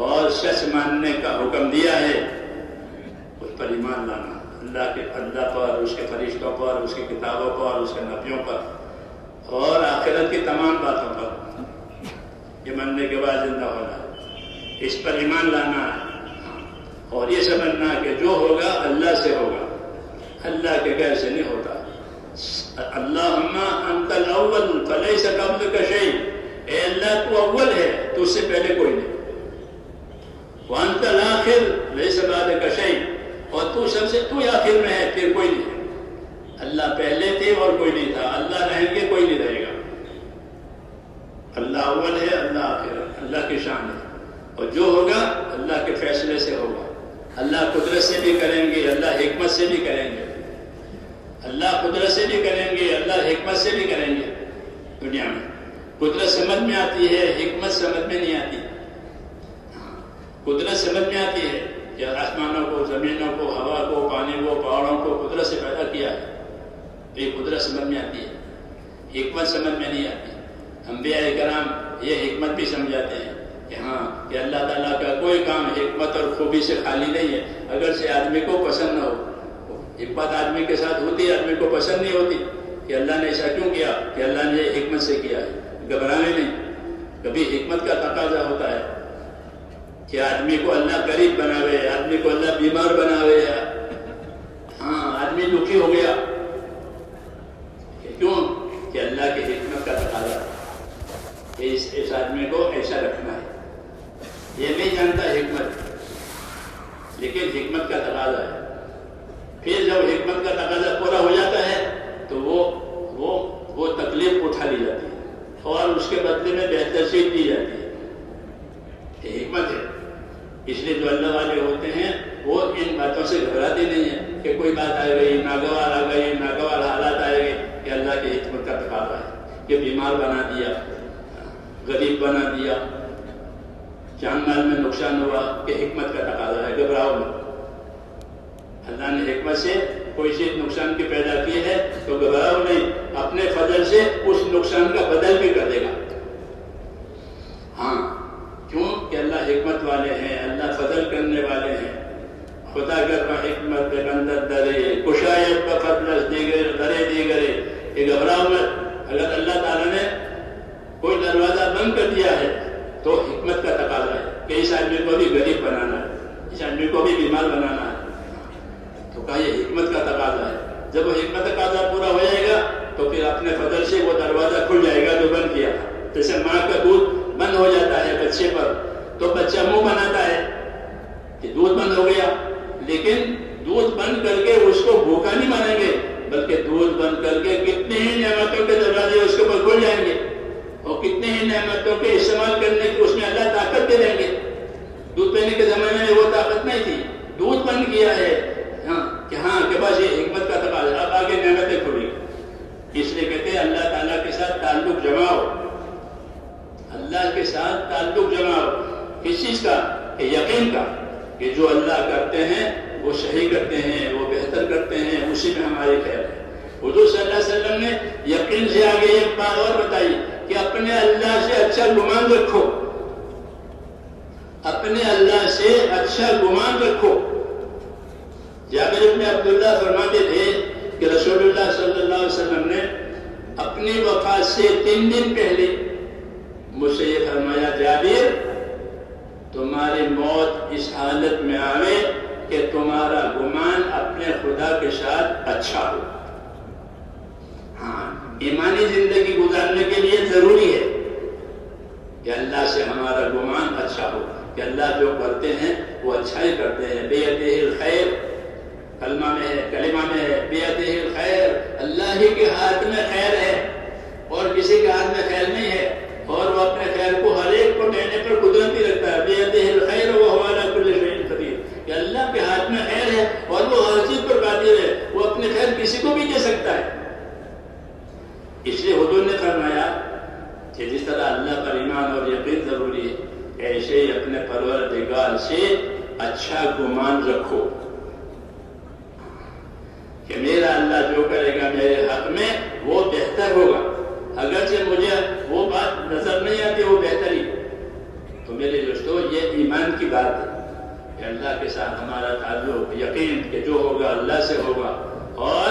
اور سچ ماننے کا حکم دیا ہے اس پر ایمان لانا. اللہ پر، اس کے فرشتوں پر، اس کی کتابوں پر، اس کے نبیوں پر اور آخرت کی تمام باتوں پر. یہ ماننے کے بعد زندہ ہونا، اس پر ایمان لانا ہے اور یہ سمجھنا کہ جو ہوگا اللہ سے ہوگا، اللہ کے غیر سے نہیں ہوتا. اللہم انت الاول فلیس قبلک شیء. اے اللہ تو اول ہے، تو اس سے پہلے کوئی نہیں. وانت الاخر لیس بعدک شیء. اور تو سب سے تو آخر میں ہے، پھر کوئی نہیں. اللہ پہلے تھے اور کوئی نہیں تھا، اللہ رہیں گے کوئی نہیں رہے گا. اللہ اول ہے، اللہ آخر ہے، اللہ کی شان ہے. اور جو ہوگا اللہ کے فیصلے سے ہوگا. اللہ قدرت سے بھی کریں گے، اللہ حکمت سے بھی کریں گے. اللہ قدرت سے بھی کریں گے، اللہ حکمت سے بھی کریں گے. دنیا میں قدرت سمجھ میں آتی ہے، حکمت سمجھ میں نہیں آتی. قدرت سمجھ میں آتی ہے کہ آسمانوں کو، زمینوں کو، ہوا کو، پانی کو، پہاڑوں کو قدرت سے پیدا کیا ہے. یہ قدرت سمجھ میں آتی ہے، حکمت سمجھ میں نہیں آتی. انبیاء کرام یہ حکمت بھی سمجھاتے ہیں کہ ہاں کہ اللہ تعالیٰ کا کوئی کام حکمت اور خوبی سے خالی نہیں ہے. اگر سے آدمی کو پسند نہ ہو، حکمت آدمی کے ساتھ ہوتی ہے، آدمی کو پسند نہیں ہوتی کہ اللہ نے ایسا کیوں کیا، کہ اللہ نے یہ حکمت سے کیا ہے. گھبرانے نہیں. کبھی حکمت کا تقاضا ہوتا ہے کہ آدمی کو اللہ غریب بناوے، آدمی کو اللہ بیمار بناوے. ہاں آدمی دکھی ہو گیا، کیوں؟ کہ اللہ کی حکمت کا تقاضا کہ اس آدمی کو ایسا رکھنا ہے. یہ نہیں جانتا حکمت، لیکن حکمت کا تقاضا ہے. پھر جب حکمت کا تقاضا پورا ہو جاتا ہے تو وہ تکلیف اٹھا لی جاتی ہے اور اس کے بدلے میں بہتر چیز دی جاتی ہے. یہ حکمت ہے. اس لیے جو اللہ والے ہوتے ہیں وہ ان باتوں سے گھبراتے نہیں ہیں کہ کوئی بات آ گئی، ناگوار آ گئی، ناگوار حالات آئے گئے. کہ اللہ کی حکمت کا تقاضا ہے کہ بیمار بنا دیا، غریب بنا دیا، جان مال میں نقصان ہوا، کہ حکمت کا تقاضا ہے. گھبراؤ نہیں. اللہ نے حکمت سے کوئی چیز نقصان کی پیدا کی ہے تو گھبراؤ نہیں. اپنے فضل سے اس نقصان کا بدل بھی کر دے گا. ہاں کیوں؟ کہ اللہ حکمت والے ہیں، اللہ فضل کرنے والے ہیں. خدا گر حکمت بندر درے کشایت بفضلش دیگر درے دیگرے. یہ گھبراؤ مت. اگر اللہ تعالیٰ نے کوئی دروازہ بند کر دیا ہے تو حکمت کا تقاضا ہے کہ اس آدمی کو بھی غریب بنانا ہے، اس آدمی کو بھی بیمار بنانا ہے. تو کہا یہ حکمت کا تقاضا ہے. جب وہ حکمت کا تقاضا پورا ہو جائے گا تو پھر اپنے فضل سے وہ دروازہ کھل جائے گا جو بند کیا تھا. جیسے ماں کا دودھ بند ہو جاتا ہے بچے پر تو بچہ منہ بناتا ہے کہ دودھ بند ہو گیا، لیکن دودھ بند کر کے اس کو بھوکا نہیں مانیں گے، بلکہ دودھ بند کر کے کتنے ہی نعمتوں کے دروازے اس کے اوپر کھل جائیں گے اور کتنے ہی نعمتوں کے استعمال کرنے کی اس میں اللہ طاقت دے دیں گے. دودھ پینے کے زمانے میں وہ طاقت نہیں تھی، دودھ بند کیا ہے کہ ہاں کے پاس یہ حکمت کا تقاضا. اب آگے نعمتیں کھلی. اس لیے کہتے ہیں اللہ تعالیٰ کے ساتھ تعلق جماؤ. اللہ کے ساتھ تعلق جماؤ. کس چیز کا؟ کہ یقین کا کہ جو اللہ کرتے ہیں وہ صحیح کرتے ہیں، وہ بہتر کرتے ہیں، اسی میں ہماری خیر ہے. حضور صلی اللہ علیہ وسلم نے یقین سے آگے ایک بات اور بتائی کہ اپنے اللہ سے اچھا گمان رکھو، اپنے اللہ سے اچھا گمان رکھو۔ جابر بن عبداللہ فرماتے تھے کہ رسول اللہ صلی اللہ علیہ وسلم نے اپنی وفات سے 3 دن پہلے مجھ سے یہ فرمایا، جابر تمہاری موت اس حالت میں آوے کہ تمہارا گمان اپنے خدا کے ساتھ اچھا ہو۔ ہاں، ایمانی زندگی گزارنے کے لیے ضروری ہے کہ اللہ سے ہمارا گمان اچھا ہو، کہ اللہ جو کرتے ہیں وہ اچھا ہی کرتے ہیں۔ بیدہ الخیر کلمہ میں ہے، کلمہ میں ہے، بیدہ الخیر، اللہ ہی کے ہاتھ میں خیر ہے اور کسی کے ہاتھ میں خیر نہیں ہے، اور وہ اپنے خیر کو ہر ایک کو دینے پر قدرتی رکھتا ہے۔ بیدہ الخیر وہو علی کل شیء قدیر، کہ اللہ کے ہاتھ میں خیر ہے اور وہ ہر چیز پر قادر ہے، وہ اپنے خیر کسی کو بھی دے سکتا ہے۔ اس لیے حضور نے فرمایا کہ جس طرح اللہ پر ایمان اور یقین ضروری ہے، ایسے ہی اپنے پروردگار سے اچھا گمان رکھو کہ میرا اللہ جو کرے گا میرے حق میں وہ بہتر ہوگا، اگرچہ مجھے وہ بات نظر نہیں آتی وہ بہتری۔ تو میرے دوستو، یہ ایمان کی بات ہے کہ اللہ کے ساتھ ہمارا تعلق، یقین کہ جو ہوگا اللہ سے ہوگا، اور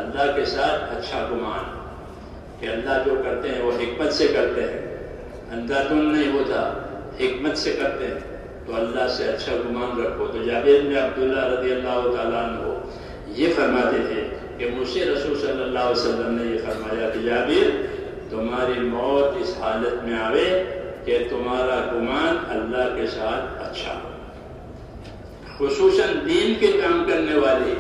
اللہ کے ساتھ اچھا گمان کہ اللہ جو کرتے ہیں وہ حکمت سے کرتے ہیں، اندھادھند نہیں ہوتا، حکمت سے کرتے ہیں، تو اللہ سے اچھا گمان رکھو۔ تو جابر بن عبداللہ رضی اللہ تعالیٰ عنہ یہ فرماتے تھے کہ مجھ سے رسول صلی اللہ علیہ وسلم نے یہ فرمایا کہ جابر تمہاری موت اس حالت میں آوے کہ تمہارا گمان اللہ کے ساتھ اچھا ہو، خصوصاً دین کے کام کرنے والے،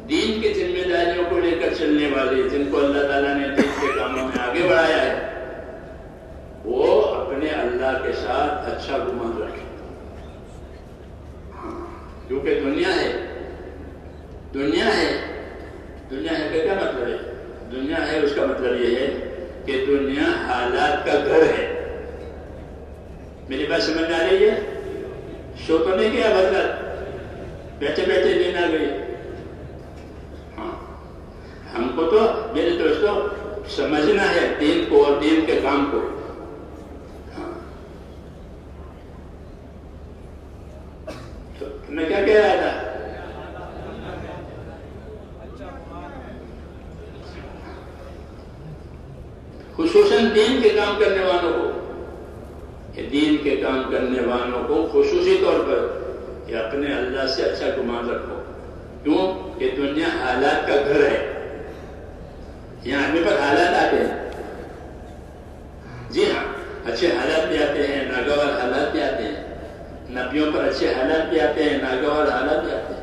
دین کی ذمہ داریوں کو لے کر چلنے والے، جن کو اللہ تعالیٰ نے دین کے کاموں میں آگے بڑھایا ہے، وہ اپنے اللہ کے ساتھ اچھا گمان رکھیں۔ کیونکہ دنیا ہے کہ کیا مطلب ہے؟ دنیا ہے اس کا مطلب یہ ہے کہ دنیا حالات کا گھر ہے۔ میری بات سمجھ آ رہی ہے؟ شو تو نہیں کیا مطلب بیٹھے بیٹھے دن آ گئی؟ ہاں، ہم کو تو میرے دوستوں سمجھنا ہے دین کو اور دین کے کام کو۔ تو میں کیا کہہ رہا تھا؟ خصوصاً دین کے کام کرنے والوں کو، کہ دین کے کام کرنے والوں کو خصوصی طور پر کہ اپنے اللہ سے اچھا گمان رکھو۔ کیوں کہ دنیا حالات کا گھر ہے، یہاں آدمی پر حالات آتے ہیں، جی ہاں، اچھے حالات بھی آتے ہیں، ناگوار حالات بھی آتے ہیں، نبیوں پر اچھے حالات بھی آتے ہیں، ناگوار حالات بھی آتے ہیں۔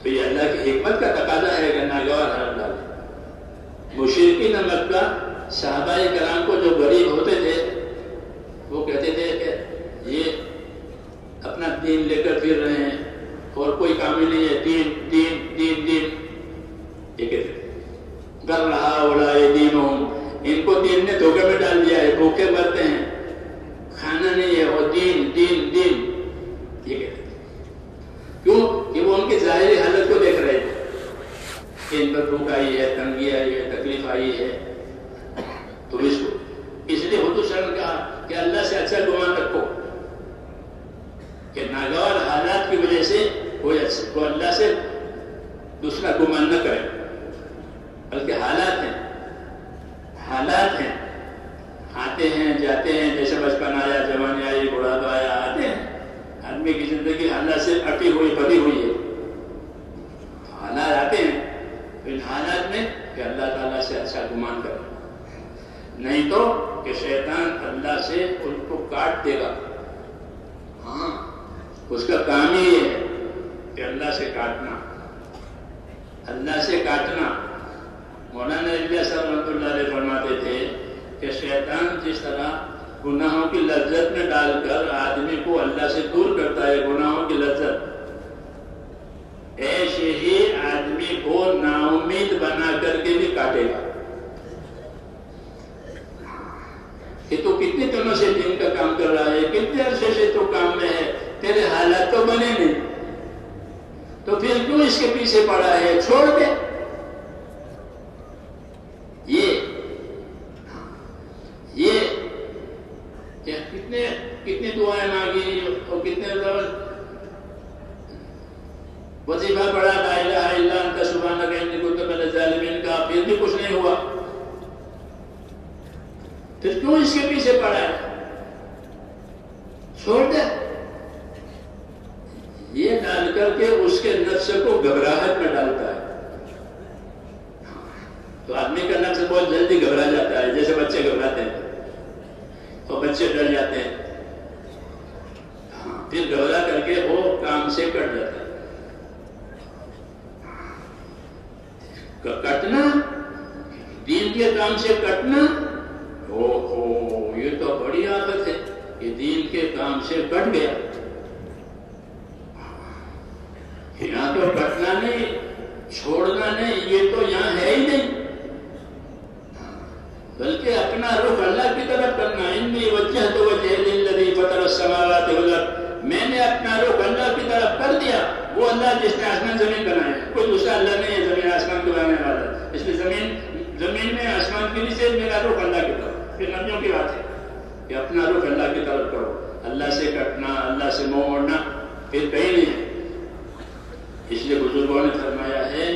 تو یہ اللہ کی حکمت کا تقاضا ہے کہ ناگوار حالات آتے ہیں۔ مشرکین مکہ صحابہ کرام کو جو غریب ہوتے تھے وہ کہتے تھے کہ یہ اپنا دین لے کر پھر رہے ہیں اور کوئی کام ہی نہیں ہے، دین دین دین دین، یہ کہتے تھے گر رہا اولا دینہم، ان کو دین نے دھوکے میں ڈال دیا ہے، بھوکے مرتے ہیں، کھانا نہیں ہے، اور دین دین دین، یہ کہتے تھے۔ کیوں کہ وہ ان کی ظاہری حالت کو دیکھ رہے تھے کہ ان پر بھوک آئی ہے، تنگی آئی ہے، تکلیف آئی ہے، تو اس لیے حضور صلی اللہ علیہ وسلم نے کہا کہ اللہ سے اچھا گمان رکھو، کہ ناگوار حالات کی وجہ سے کوئی اللہ سے دوسرا گمان نہ کرے، بلکہ حالات ہیں، آتے ہیں جاتے ہیں، جیسے بچپن آیا، جوانی آئی، بڑھاپا آیا، آتے ہیں۔ آدمی کی زندگی اللہ سے اٹی ہوئی بھری ہوئی ہے، حالات آتے ہیں، ان حالات میں کہ اللہ تعالیٰ سے اچھا گمان کرے، نہیں تو کہ شیطان اللہ سے ان کو کاٹ دے گا۔ ہاں، اس کا کام ہی یہ ہے کہ اللہ سے کاٹنا، اللہ سے کاٹنا۔ مولانا الیاس صاحب رحمۃ اللہ علیہ فرماتے تھے کہ شیطان جس طرح گناہوں کی لذت میں ڈال کر آدمی کو اللہ سے دور کرتا ہے، گناہوں کی لذت، ایسے ہی آدمی کو نا امید بنا کر کے بھی کاٹے گا کہ تو کتنے دنوں سے دن کا کام کر رہا ہے، کتنے عرصے سے تو کام میں ہے، تیرے حالات تو بنے نہیں، تو پھر کیوں اس کے پیچھے پڑا ہے، چھوڑ دے۔ وظیفہ پڑھا لا الہ الا انت سبحانک انی کنت من الظالمین کا، پھر بھی کچھ نہیں ہوا، پھر کیوں اس کے پیچھے پڑا ہے؟ چھوڑ دے. یہ ڈال کر کے اس کے نفس کو گھبراہٹ میں ڈالتا ہے. تو آدمی کا نفس بہت جلدی گھبرا جاتا ہے، جیسے بچے گھبراتے ہیں اور بچے ڈر جاتے ہیں، پھر گھبرا کر کے وہ کام سے کٹ جاتا ہے. کٹنا، دین کے کام سے کٹنا، یہ تو بڑی آفت ہے کہ دین کے کام سے کٹ گیا. یہاں تو کٹنا نہیں، چھوڑنا نہیں، یہ تو یہاں ہے ہی نہیں، بلکہ اپنا رخ اللہ کی طرف کرنا. انی وجہت وجہی للذی فطر السماوات والارض، میں نے اپنا رخ اللہ کی طرف کر دیا. وہ اللہ جس نے آسمان زمین بنایا، کوئی دوسرا اللہ نہیں ہے زمین آسمان کو بنانے والا. اس لیے زمین میں آسمان کے نیچے میرا رخ اللہ کی طرف. پھر نبیوں کی بات ہے کہ اپنا رخ اللہ کی طرف کرو. اللہ سے کٹنا، اللہ سے منہ موڑنا پھر کہیں نہیں ہے. اس لیے بزرگوں نے فرمایا ہے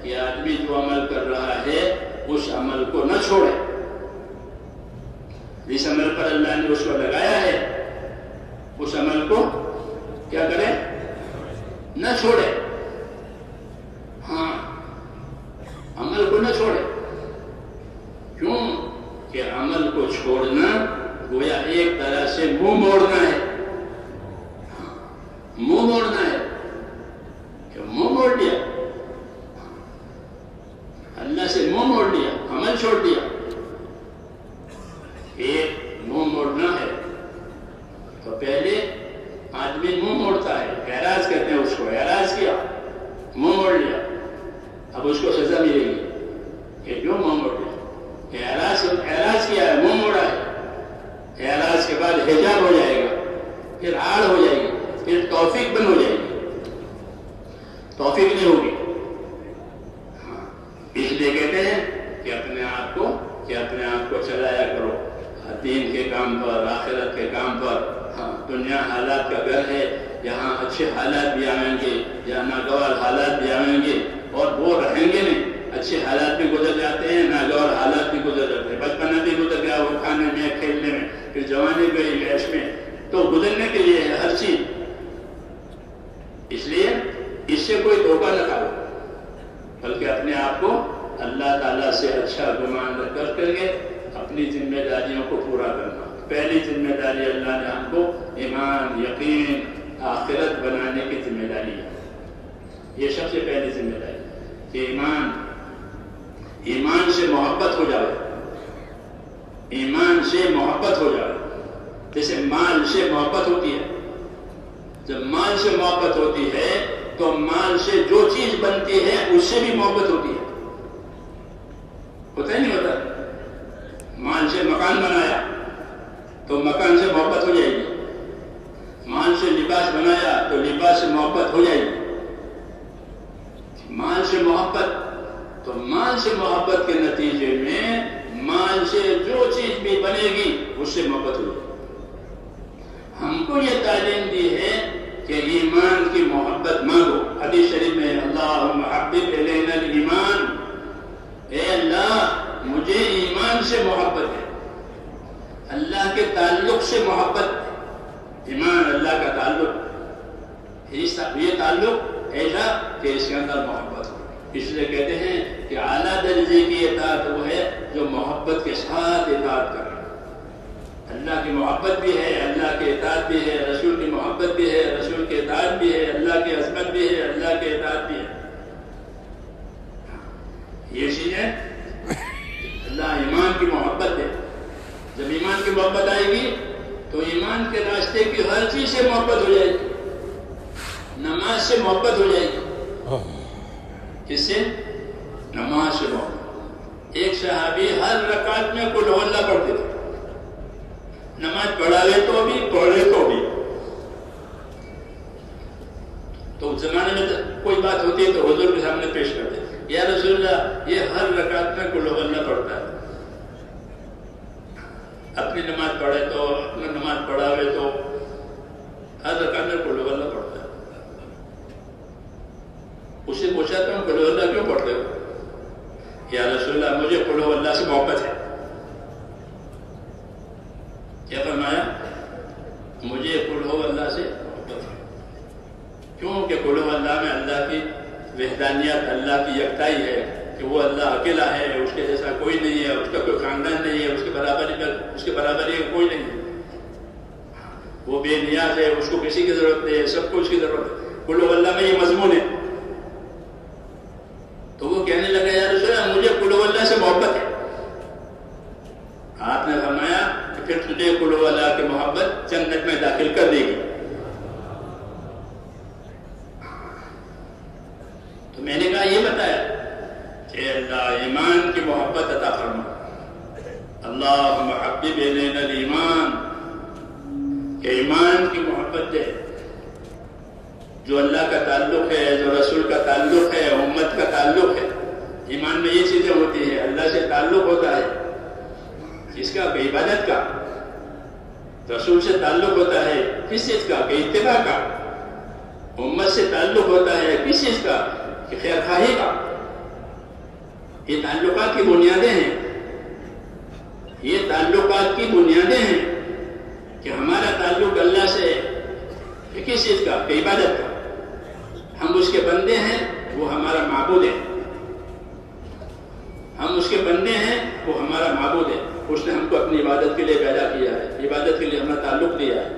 کہ آدمی جو عمل کر رہا ہے اس عمل کو نہ چھوڑے. جس عمل پر اللہ نے اس کو لگایا ہے اس عمل کو کیا کرے؟ نہ چھوڑے. ہاں، عمل کو نہ چھوڑے. کیوں کہ عمل کو چھوڑنا گویا ایک طرح سے منہ موڑنا ہے. منہ موڑنا ہے کہ منہ موڑ لیا، اللہ سے منہ موڑ لیا، عمل چھوڑ دیا. ایک منہ موڑنا ہے تو پہلے آدمی منہ موڑتا ہے، اعراض کہتے ہیں اس کو. اعراض کیا، منہ موڑ لیا، اب اس کو سزا ملے گی کہ کیوں منہ موڑ لیا. اعراض کیا ہے، منہ موڑا ہے. اعراض کے بعد حجاب ہو جائے گا، پھر آڑ ہو جائے گی، پھر توفیق بن ہو جائے گی. توفیق نہیں ہوگی. اس لیے کہتے ہیں کہ اپنے آپ کو چلایا کرو دین کے کام پر، آخرت کے کام پر. دنیا حالات کا گھر ہے، یہاں اچھے حالات بھی آئیں گے، یہاں ناگوار حالات بھی آئیں گے، اور وہ رہیں گے نہیں. اچھے حالات بھی گزر جاتے ہیں، ناگوار حالات بھی گزر جاتے ہیں. بچپنا بھی گزر گیا وہ کھانے میں، کھیلنے میں، پھر جوانی گئی عیش میں. تو گزرنے کے لیے ہے ہر چیز. اس لیے اس سے کوئی دھوکہ نہ کھاؤ، بلکہ اپنے آپ کو اللہ تعالیٰ سے اچھا گمان کر کے اپنی ذمہ داریوں کو پورا کرنا. پہلی ذمہ داری اللہ نے ہم کو ایمان، یقین، آخرت بنانے کی ذمہ داری ہے. یہ سب سے پہلی ذمہ داری کہ ایمان سے محبت ہو جائے. ایمان سے محبت ہو جائے. جیسے مال سے محبت ہوتی ہے. جب مال سے محبت ہوتی ہے تو مال سے جو چیز بنتی ہے اس سے بھی محبت ہوتی ہے. ہوتا ہی نہیں ہوتا؟ مال سے مکان بنایا تو مکان سے محبت ہو جائے گی. مال سے لباس بنایا تو لباس سے محبت ہو جائے گی. مال سے محبت، تو مال سے محبت کے نتیجے میں مال سے جو چیز بھی بنے گی اس سے محبت ہو جائے گی. ہم کو یہ تعلیم دی ہے کہ ایمان کی محبت مانگو. حدیث شریف میں اللہم حبب الینا الایمان، اے اللہ مجھے ایمان سے محبت ہے، اللہ کے تعلق سے محبت ہے. ایمان اللہ کا تعلق، یہ تعلق ایسا کہ اس کے اندر محبت ہو. اس لیے کہتے ہیں کہ اعلیٰ درجے کی اطاعت وہ ہے جو محبت کے ساتھ اطاعت کرے. اللہ کی محبت بھی ہے، اللہ کے اطاعت بھی ہے، رسول کی محبت بھی ہے، رسول کے اطاعت بھی ہے، اللہ کی عظمت بھی ہے، اللہ کے اطاعت بھی ہے. یہ چیزیں اللہ ایمان کی محبت ہے. جب ایمان کی محبت آئے گی تو ایمان کے راستے کی ہر چیز سے محبت ہو جائے گی. نماز سے محبت ہو جائے گی. کس سے؟ نماز سے محبت. ایک صحابی ہر رکعت میں قل اللہ پڑھتے تھے. نماز پڑھاوے تو بھی، پڑھے تو بھی. تو اس زمانے میں کوئی بات ہوتی ہے تو حضور کے سامنے پیش کرتے، یا رسول اللہ یہ ہر رکعت میں قل اللہ پڑھتا ہے. اپنی نماز پڑھے تو، اپنا نماز پڑھاوے تو ہر رکعت میں قل اللہ پڑھتا ہے. اس سے پوچھا تم قل اللہ کیوں پڑھتے ہو؟ یا رسول اللہ مجھے قل اللہ سے محبت ہے. کیا فرمایا؟ مجھے قل اللہ سے محبت ہے. کیوں کہ قل اللہ میں اللہ کی وحدانیت، اللہ کی یکتائی ہے کہ وہ اللہ اکیلا ہے، اس کے جیسا کوئی نہیں ہے، اس کا کوئی خاندان نہیں ہے، اس کے برابری کوئی نہیں ہے. وہ بے نیاز ہے، اس کو کسی کی ضرورت نہیں ہے، سب کو اس کی ضرورت ہے. قل اللہ میں یہ مضمون ہے. تو وہ کہنے لگا یا رسول اللہ مجھے قل اللہ سے محبت ہے. آپ نے فرمایا کہ پھر تجھے قل اللہ کی محبت جنت میں داخل کر دے گی. تو میں نے کہا یہ بتایا کہ اللہ ایمان کی محبت عطا فرما. اللہم حبب الینا الایمان، کہ ایمان کی محبت دے. جو اللہ کا تعلق ہے، جو رسول کا تعلق ہے، امت کا تعلق ہے. ایمان میں یہ چیزیں ہوتی ہیں. اللہ سے تعلق ہوتا ہے جس کا کہ عبادت کا، رسول سے تعلق ہوتا ہے کس چیز کا کہ اتباع کا، امت سے تعلق ہوتا ہے کس چیز کا کہ خیر خواہی کا. یہ تعلقات کی بنیادیں ہیں. یہ تعلقات کی بنیادیں ہیں کہ ہمارا تعلق اللہ سے کس چیز کا کہ عبادت کا. ہم اس کے بندے ہیں، وہ ہمارا معبود ہے. ہم اس کے بندے ہیں، وہ ہمارا معبود ہے. اس نے ہم کو اپنی عبادت کے لیے پیدا کیا ہے، عبادت کے لیے ہمیں تعلق دیا ہے.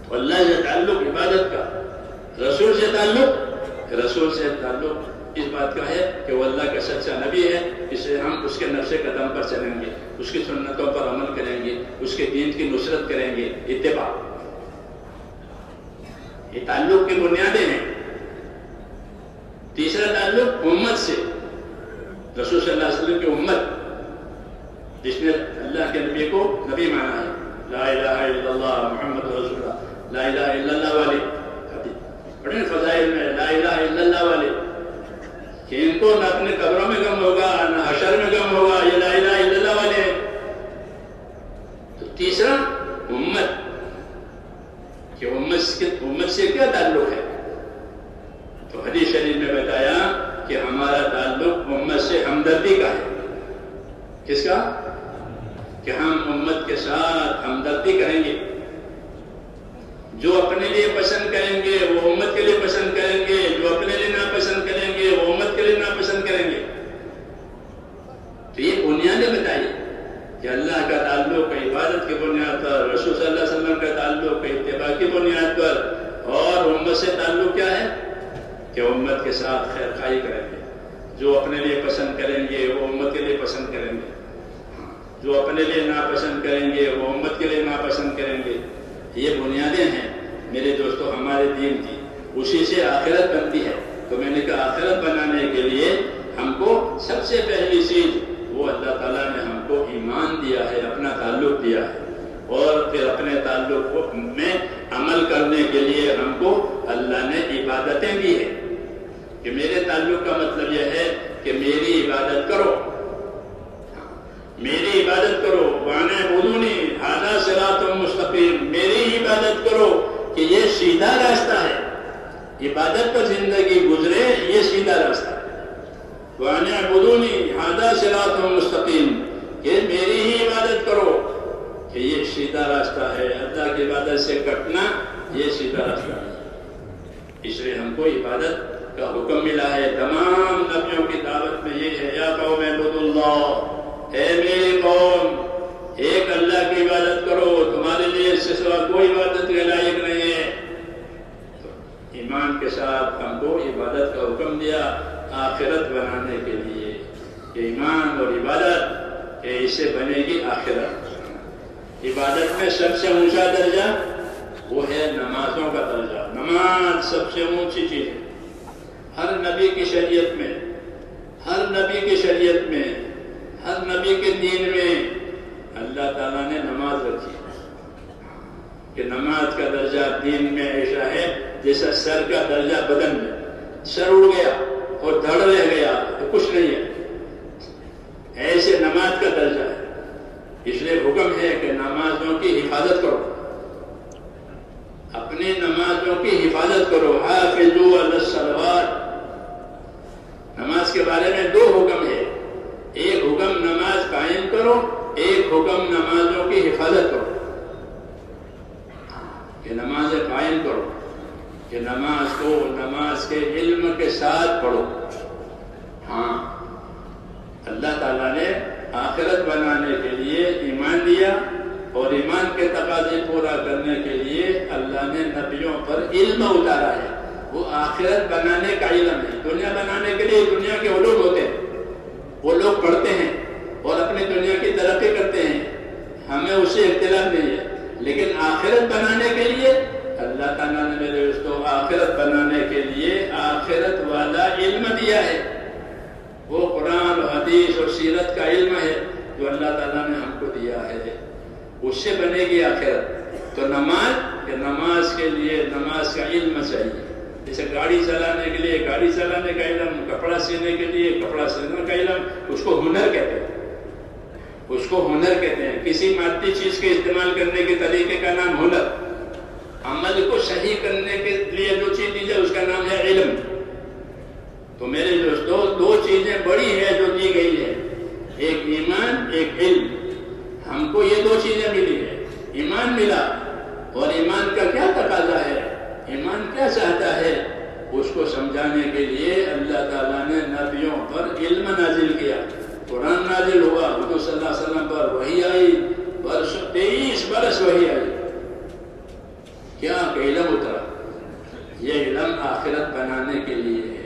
تو اللہ سے تعلق عبادت کا، رسول سے تعلق اس بات کا ہے کہ وہ اللہ کا سچا نبی ہے. اس سے ہم اس کے نقش قدم پر چلیں گے، اس کی سنتوں پر عمل کریں گے، اس کے دین کی نصرت کریں گے. اتباع، یہ تعلق کی بنیادیں ہیں. تیسرا تعلق امت سے، رسول صلی اللہ علیہ وسلم کی امت جس نے اللہ کے نبی کو نبی مانا ہے. لا الہ الا اللہ محمد رسول اللہ. لا الہ الا اللہ والے بڑے فضائل میں لا الہ الا اللہ والے کہ ان کو نہ اپنے قبروں میں غم ہوگا نہ حشر میں غم ہوگا. یہ لا الہ الا اللہ والے ہیں. تو تیسرا امت، کہ امت سے کیا تعلق ہے. تو حدیث شریف میں بتایا کہ ہمارا تعلق امت سے ہمدردی کا ہے. کس کا؟ کہ ہم امت کے ساتھ ہمدردی کریں گے. جو اپنے لیے پسند کریں گے وہ امت کے لیے پسند کریں گے، جو اپنے لیے ناپسند کریں گے وہ امت کے لیے ناپسند کریں گے. تو یہ بنیادیں بتائیے کہ اللہ کا تعلق عبادت کی بنیاد پر، رسول صلی اللہ علیہ وسلم کا تعلق اتباع کی بنیاد پر، اور امت سے تعلق کیا ہے کہ امت کے ساتھ خیر خواہی کریں گے. جو اپنے لیے پسند کریں گے وہ امت کے لیے پسند کریں گے، جو اپنے لیے ناپسند کریں گے وہ امت کے لیے ناپسند کریں گے. یہ بنیادیں ہیں میرے دوستو ہمارے دین کی. اسی سے آخرت بنتی ہے. تو میں نے کہا آخرت بنانے کے لیے ہم کو سب سے پہلی چیز وہ اللہ تعالیٰ نے ہم کو ایمان دیا ہے، اپنا تعلق دیا ہے. اور پھر اپنے تعلق میں عمل کرنے کے لیے ہم کو اللہ نے عبادتیں دی ہے. کہ میرے تعلق کا مطلب یہ ہے کہ میری عبادت کرو، میری عبادت کرو. وَاعْبُدُونِي هَذَا صِرَاطٌ مُسْتَقِيمٌ. میری عبادت کرو کہ یہ سیدھا راستہ ہے. عبادت پر زندگی گزرے یہ سیدھا راستہ ہے. وَاعْبُدُونِي هَذَا صِرَاطٌ مُسْتَقِيمٌ. کہ میری ہی عبادت کرو کہ یہ سیدھا راستہ ہے. اللہ کی عبادت سے کٹنا یہ سیدھا راستہ ہے. اس لیے ہم کو عبادت کا حکم ملا ہے. تمام نبیوں کی دعوت میں یہ ہے یا قوم اعبدوا اللہ، اے میری قوم ایک اللہ کی عبادت کرو، تمہارے لیے اس سے سوا کوئی عبادت کے لائق نہیں ہے. تو ایمان کے ساتھ ہم کو عبادت کا حکم دیا آخرت بنانے کے لیے کہ ایمان اور عبادت کہ اس سے بنے گی آخرت. عبادت میں سب سے اونچا درجہ وہ ہے نمازوں کا درجہ. نماز سب سے اونچی چیز ہے. ہر نبی کی شریعت میں، ہر نبی کی شریعت میں، ہر نبی کے دین میں اللہ تعالیٰ نے نماز رکھی کہ نماز کا درجہ دین میں ایسا ہے جیسا سر کا درجہ بدن میں. سر اڑ گیا اور دھڑ رہ گیا تو کچھ نہیں ہے، ایسے نماز کا درجہ ہے. اس لیے حکم ہے کہ نمازوں کی حفاظت کرو، اپنی نمازوں کی حفاظت کرو. حافظوا علی الصلوات کہ نماز کو نماز کے علم کے ساتھ پڑھو. ہاں اللہ تعالیٰ نے آخرت بنانے کے لیے ایمان دیا اور ایمان کے تقاضے پورا کرنے کے لیے اللہ نے نبیوں پر علم اتارا ہے. وہ آخرت بنانے کا علم ہے. دنیا بنانے کے لیے دنیا کے وہ لوگ ہوتے ہیں, وہ لوگ پڑھتے ہیں اور اپنی دنیا کی ترقی کرتے ہیں, ہمیں اس سے اختلاف نہیں ہے. لیکن آخرت بنانے کے لیے اللہ تعالیٰ نے میرے دوستوں آخرت بنانے کے لیے آخرت والا علم دیا ہے. وہ قرآن حدیث اور سیرت کا علم ہے جو اللہ تعالیٰ نے ہم کو دیا ہے. اس سے بنے گی آخرت. تو نماز کے لیے نماز کا علم چاہیے. جیسے گاڑی چلانے کے لیے گاڑی چلانے کا علم, کپڑا سینے کے لیے کپڑا سینے کا علم, اس کو ہنر کہتے ہیں. اس کو ہنر کہتے ہیں. کسی مادی چیز کے استعمال کرنے کے طریقے کا نام ہنر. عمل کو صحیح کرنے کے لیے جو چیز دی جائے اس کا نام ہے علم. تو میرے دوستو دو چیزیں بڑی ہیں جو دی گئی ہے, ایک ایمان ایک علم. ہم کو یہ دو چیزیں ملی ہیں. ایمان ملا اور ایمان کا کیا تقاضا ہے, ایمان کیا چاہتا ہے, اس کو سمجھانے کے لیے اللہ تعالیٰ نے نبیوں پر علم نازل کیا. قرآن نازل ہوا, حضور صلی اللہ علیہ وسلم پر وحی آئی, 23 برس وحی آئی. کیا کہ علم اترا. یہ علم آخرت بنانے کے لیے ہے.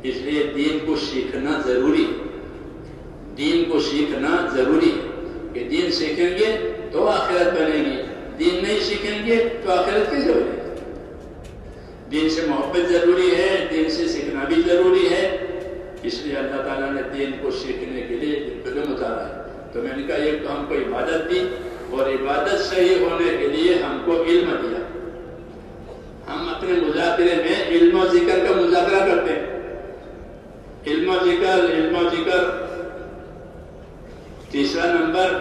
اس لیے دین کو سیکھنا ضروری ہے. دین کو سیکھنا ضروری ہے کہ دین سیکھیں گے تو آخرت بنے گی. دین نہیں سیکھیں گے تو آخرت کیسے بنے گی. دین سے محبت ضروری ہے, دین سے سیکھنا بھی ضروری ہے. اس لیے اللہ تعالیٰ نے دین کو سیکھنے کے لیے علم اتارا ہے. تو میں نے کہا یہ تو ہم کو عبادت دی اور عبادت صحیح ہونے کے لیے ہم کو علم دیا. ہم اپنے مذاکرے میں علم و ذکر کا مذاکرہ کرتے ہیں. علم و ذکر تیسرا نمبر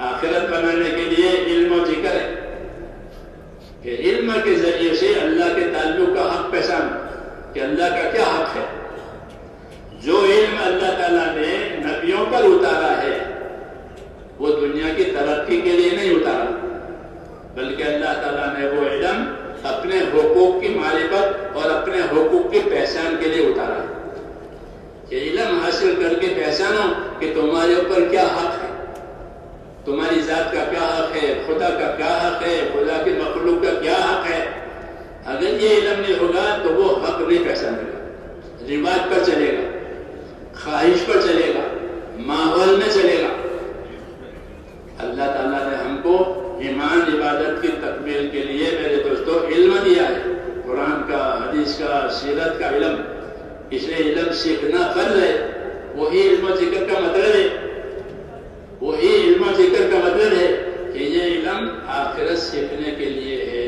آخرت بنانے کے لیے علم و ذکر ہے کہ علم کے ذریعے سے اللہ کے تعلق کا حق پہچان کہ اللہ کا کیا حق ہے. جو علم اللہ تعالیٰ نے نبیوں پر اتارا ہے وہ دنیا کی ترقی کے لیے نہیں اتارا, بلکہ اللہ تعالیٰ نے وہ علم اپنے حقوق کی معرفت اور اپنے حقوق کی پہچان کے لیے اتارا ہے. یہ علم حاصل کر کے پہچانو کہ تمہارے اوپر کیا حق ہے, تمہاری ذات کا کیا حق ہے, خدا کا کیا حق ہے, خدا کی مخلوق کا کیا حق ہے. اگر یہ علم نہیں ہوگا تو وہ حق نہیں پہچانے گا, رواج پر چلے گا, خواہش پر چلے گا, ماحول میں چلے گا. اللہ تعالیٰ نے ہم کو ایمان عبادت کی تکمیل کے لیے میرے دوستو علم دیا ہے, قرآن کا, حدیث کا, سیرت کا علم. اس لیے علم سیکھنا فرض ہے. وہی علم و ذکر کا مطلب ہے, وہی علم و ذکر کا مطلب ہے کہ یہ علم آخرت سیکھنے کے لیے ہے.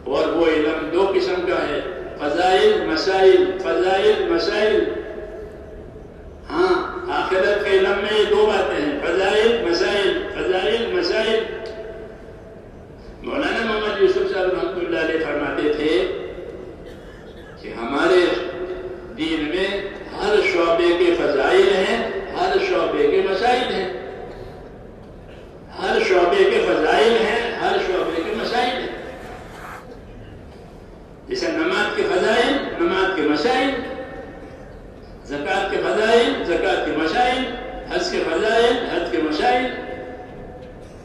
اور وہ علم دو قسم کا ہے, فضائل مسائل. فضائل مسائل, ہاں آخرت کے علم میں یہ دو باتیں ہیں, فضائل مسائل. فضائل مسائل. مولانا محمد یوسف صاحب رحمۃ اللہ علیہ فرماتے تھے کہ ہمارے دین میں ہر شعبے کے فضائل ہیں, ہر شعبے کے مسائل ہیں. ہر شعبے کے فضائل ہیں, ہر شعبے کے مسائل ہیں. جیسے نماز کے فضائل, نماز کے مسائل. زکوٰۃ کے فضائل, زکوٰۃ کے مسائل. حج کے فضائل, حج کے مسائل.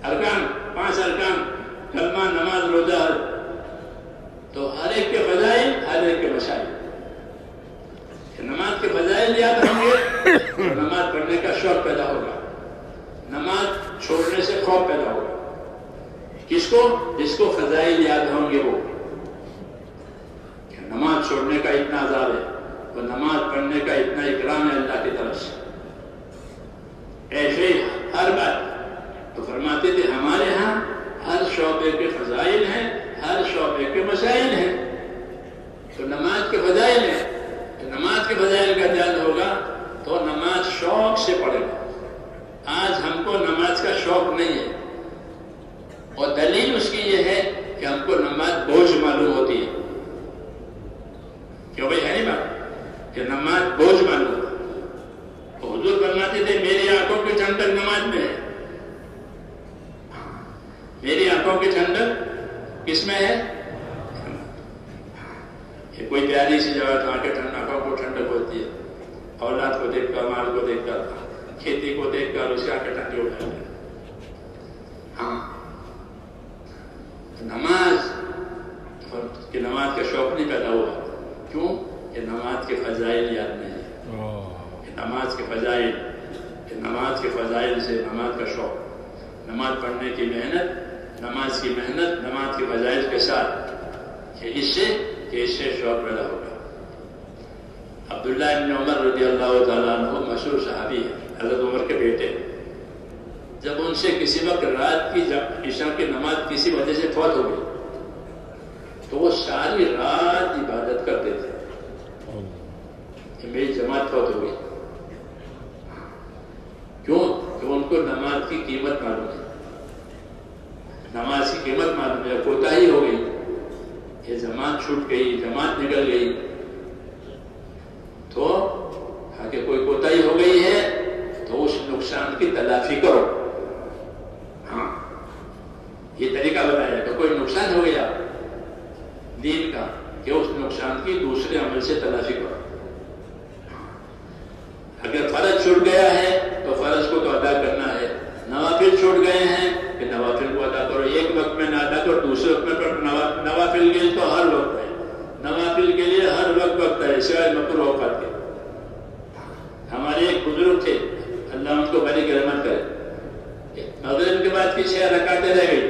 ارکان, 5 ارکان, کلمہ, نماز, روزہ. تو ہر ایک کے فضائل, ہر ایک کے مسائل. نماز کے فضائل یاد ہوں گے تو نماز پڑھنے کا شوق پیدا ہوگا, نماز چھوڑنے سے خوف پیدا ہوگا. کس کو؟ جس کو فضائل یاد ہوں گے وہ. نماز چھوڑنے کا اتنا عذاب ہے, کہ کوئی پیاری سی جگہ تو آنکھیں آنکھوں کو ٹھنڈک ہوتی ہے، اولاد کو دیکھ کر، مال کو دیکھ کر، کھیتی کو دیکھ کر اس کی آنکھیں ٹھنڈی ہو جاتی ہیں۔ ہاں نماز کہ نماز کا شوق نہیں پیدا ہوا، کیوں کہ نماز کے فضائل یاد نہیں ہے، کہ نماز کے فضائل، کہ نماز کے فضائل سے نماز کا شوق، نماز پڑھنے کی محنت، نماز کی محنت نماز کے فضائل کے ساتھ، کہ اس سے شوق پیدا ہوگا۔ عبداللہ ابن عمر رضی اللہ تعالیٰ عنہ مشہور صحابی ہے، حضرت عمر کے بیٹے، جب ان سے کسی وقت رات کی عشاء کی نماز کسی وجہ سے فوت ہو گئی تو وہ ساری رات عبادت کرتے تھے کہ میری جماعت فوت ہو گئی، کیوں کہ ان کو نماز کی قیمت معلوم ہے، نماز کی قیمت معلوم ہے، کوتاہی ہو گئی، یہ جماعت چھوٹ گئی، جماعت نکل گئی، تو کہ کوئی کوتاہی ہو گئی ہے تو اس نقصان کی تلافی کرو۔ ہاں یہ طریقہ بتایا کہ کوئی نقصان ہو گیا دین کا، کہ اس نقصان کی دوسرے عمل سے تلافی کرو۔ اگر فرض چھوٹ گیا ہے تو فرض کو تو ادا کرنا ہے، نوافل چھوٹ گئے ہیں کہ نوافل کو ادا کرو، ایک وقت میں نہ ادا کرو دوسرے وقت میں پڑھو۔ نوافل کے لیے تو ہر وقت ہے، نوافل کے لیے ہر وقت ہے، سوائے مکروہ اوقات کے۔ ہمارے ایک بزرگ تھے، اللہ ان کو بڑی رحمت کرے، مغرب کے بعد کی 6 رکعتیں رہ گئی،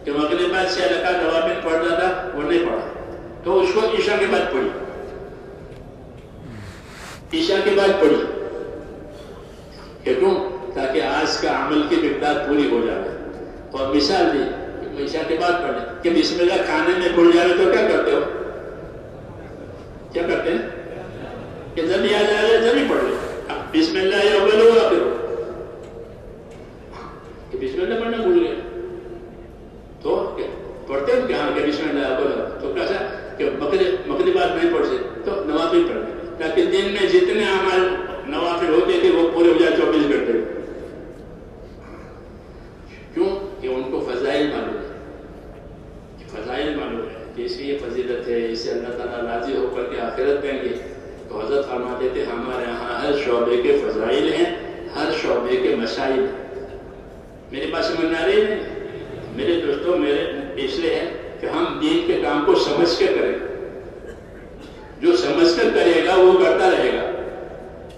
کہ مغرب بعد 6 رکعت نوافل پڑھتا تھا، وہ نہیں پڑھا، تو اس کو عشاء کے بعد پڑھی، عشاء کے بعد پڑھی، کیوں؟ تاکہ آج کا عمل کی مقدار پوری ہو جائے۔ اور مثال دی کہ عشاء کے بعد پڑھیں کہ بسم اللہ کھانے میں بھول جائے تو کیا کرتے ہو؟ کیا کرتے ہیں کہ جب یاد آ جائے جب ہی پڑھ لیں، بسم اللہ یا اول ہو آخر ہو، کہ بسم اللہ پڑھنا بھول گئے تو پڑھتے ہو کہ ہاں کہ بسم اللہ اول ہو، تو کیسا کہ مغربات نہیں پڑھ سکتے تو نوافل پڑھ لیں، تاکہ دن میں جتنے اعمال نوافل ہوتے تھے وہ پورے ہو جائے 24 گھنٹے۔ کیوں کہ ان کو فضائل معلوم ہے، فضائل معلوم ہے کہ اس کی یہ فضیلت ہے، اس سے اللہ تعالیٰ راضی ہو کر کے آخرت دیں گے۔ تو حضرت فرماتے تھے ہمارے یہاں ہر شعبے کے فضائل ہیں، ہر شعبے کے مسائل ہیں۔ میرے پاس سمجھ آ رہی ہے میرے دوستوں، میرے اس لیے ہے کہ ہم دین کے کام کو سمجھ کے کریں، جو سمجھ کر کرے گا وہ کرتا رہے گا،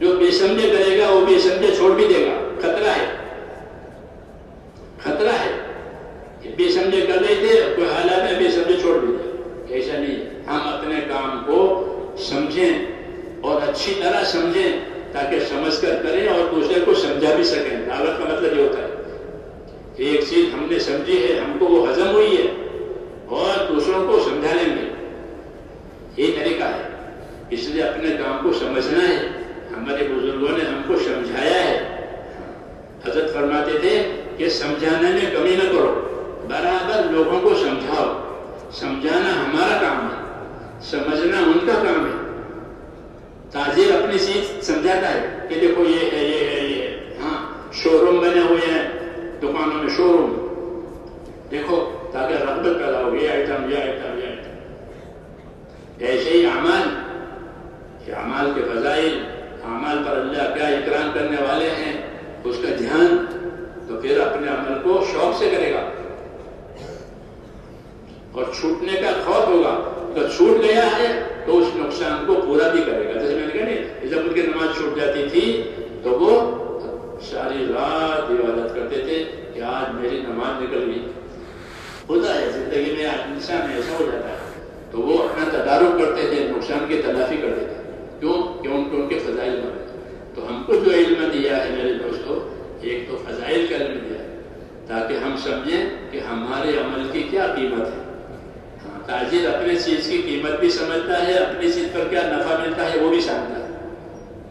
جو بے سمجھے کرے گا وہ بے سمجھے چھوڑ بھی دے گا۔ خطرہ ہے، خطرہ ہے کہ بے سمجھے کر رہے تھے، کوئی حالات میں بے سمجھے چھوڑ بھی دے، ایسا نہیں۔ ہم اپنے کام کو سمجھیں اور اچھی طرح سمجھیں تاکہ سمجھ کر کریں اور دوسرے کو سمجھا بھی سکیں۔ دعوت کا مطلب یہ ہوتا ہے کہ ایک چیز ہم نے سمجھی ہے، ہم کو وہ ہضم ہوئی ہے اور دوسروں کو سمجھا لیں گے، یہ طریقہ ہے۔ اس لیے اپنے کام کو سمجھنا ہے، ہمارے بزرگوں نے ہم کو سمجھایا ہے۔ حضرت فرماتے تھے کہ سمجھانے میں کمی نہ کرو، برابر لوگوں کو سمجھاؤ۔ سمجھانا ہمارا کام ہے، سمجھنا ان کا کام ہے۔ تاجر اپنی چیز سمجھاتا ہے کہ دیکھو یہ ہے، یہ ہے، یہ ہے، ہاں شو روم بنے ہوئے ہیں دکانوں میں، شو روم دیکھو تاکہ رغبت پیدا ہو، یہ آئٹم، یہ آئٹم، یہ آئٹم۔ ایسے ہی اعمال، کہ اعمال کے فضائل، اعمال پر اللہ کیا اکرام کرنے والے ہیں، اس کا دھیان، تو پھر اپنے عمل کو شوق سے کرے گا اور چھوٹنے کا خوف ہوگا۔ اگر چھوٹ گیا ہے تو اس نقصان کو پورا بھی کرے گا۔ جیسے میں نے کہا نہیں، جب ان کی نماز چھوٹ جاتی تھی تو وہ ساری رات عبادت کرتے تھے کہ آج میری نماز نکل گئی۔ ہوتا ہے زندگی میں، انسان ایسا ہو جاتا ہے، تو وہ اپنا تدارک کرتے تھے، نقصان کی تلافی کرتے تھے، کیوں کہ ان کے فضائل معلوم۔ تو ہم کو جو علم دیا ہے میرے دوستوں، ایک تو فضائل کا علم دیا ہے تاکہ ہم سمجھیں کہ ہمارے عمل کی کیا قیمت ہے۔ تاجر اپنے چیز کی قیمت بھی سمجھتا ہے، اپنی چیز پر کیا نفع ملتا ہے وہ بھی سمجھتا ہے۔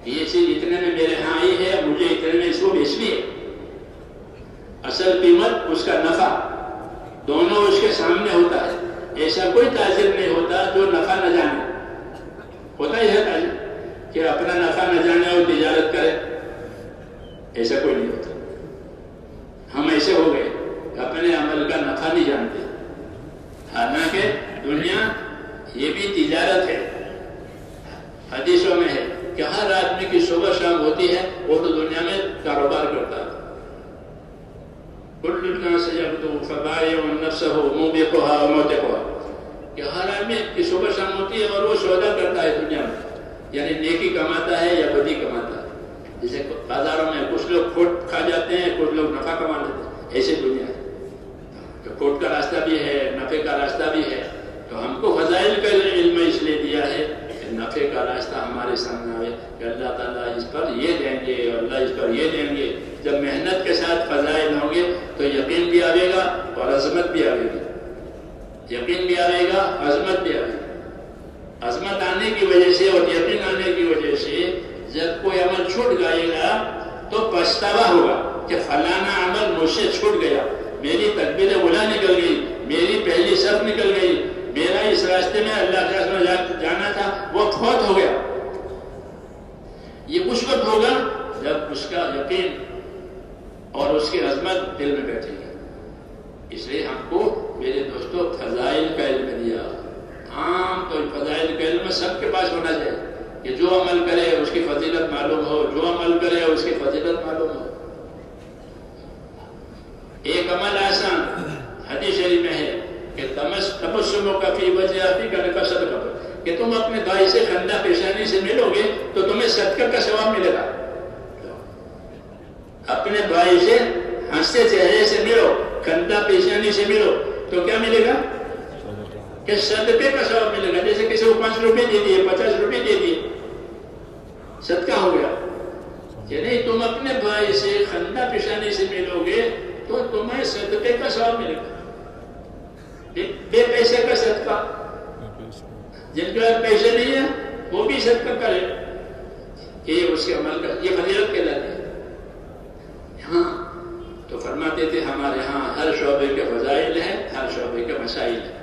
یہ چیز اتنے میں میرے ہاں آئی ہے، مجھے اتنے میں اس کو بیچنی ہے۔ اصل قیمت اس کا نفع دونوں اس کے سامنے ہوتا ہے۔ ایسا کوئی تاجر نہیں ہوتا جو نفع نہ جانے، ہوتا ہی ہے تاجر کہ اپنا نفع نہ جانے اور تجارت کرے، ایسا کوئی نہیں ہوتا۔ ہم ایسے ہو گئے اپنے عمل کا نفع نہیں جانتے، حالانکہ دنیا یہ بھی تجارت ہے. حدیثوں میں ہے کہ ہر آدمی کی صبح شام ہوتی ہے، وہ تو دنیا میں کاروبار کرتا ہے. کل الناس یغدو فبائع نفسہ موبقھا وموبقھا، کہ ہر آدمی کی صبح شام ہوتی ہے اور وہ سودا کرتا ہے دنیا میں، یعنی نیکی کماتا ہے یا بدی کماتا ہے. جیسے بازاروں میں کچھ لوگ کھوٹ کھا جاتے ہیں، کچھ لوگ نفع کما لیتے ہیں، ایسے دنیا ہے. تو کھوٹ کا راستہ بھی ہے، نفع کا راستہ بھی ہے. تو ہم کو فضائل کا علم اس لیے دیا ہے کہ نفع کا راستہ ہمارے سامنے آئے کہ اللہ تعالیٰ اس پر یہ دیں گے اور اللہ اس پر یہ دیں گے. جب محنت کے ساتھ فضائل ہوں گے تو یقین بھی آئے گا اور عظمت بھی آئے گی. یقین بھی آئے گا، عظمت بھی آئے گی. عظمت آنے کی وجہ سے اور یقین آنے کی وجہ سے جب کوئی عمل چھوٹ جائے گا تو پچھتاوا ہوگا کہ فلانا عمل مجھ سے چھوٹ گیا، میری تکبیر اولیٰ نکل گئی، میری پہلی صف نکل گئی، میرا اس راستے میں اللہ کے راستے میں جانا تھا وہ فوت ہو گیا. یہ اس وقت ہوگا جب اس کا یقین اور اس کی عظمت دل میں بیٹھے گی. اس لیے ہم کو میرے دوستوں فضائل کا علم دیا. عام تو فضائل کا علم سب کے پاس ہونا چاہیے کہ جو عمل کرے اس کی فضیلت معلوم ہو، جو عمل کرے اس کی فضیلت معلوم ہو. ایک عمل آسان حدیث شریف میں ہے کہ تبسم کا فی وجہ اخیک لک صدقہ، کہ تم اپنے بھائی سے خندہ پیشانی سے ملو گے تو تمہیں صدقہ کا ثواب ملے گا. اپنے بھائی سے ہنستے چہرے سے ملو، خندہ پیشانی سے ملو تو کیا ملے گا؟ کہ صدقے کا ثواب ملے گا. جیسے کسی کو 5 روپے دے دیے، 50 روپے دے دیے، صدقہ ہو گیا. کہ نہیں، تم اپنے بھائی سے خندہ پیشانی سے ملو گے تو تمہیں صدقے کا ثواب ملے گا. بے پیسے کا صدقہ، جن کے پاس پیسے نہیں ہے وہ بھی صدقہ کرے، کہ یہ اس کے عمل کا یہ فضیلت کہلاتی ہے. ہاں تو فرماتے تھے ہمارے ہاں ہر شعبے کے فضائل ہیں، ہر شعبے کے مسائل ہیں.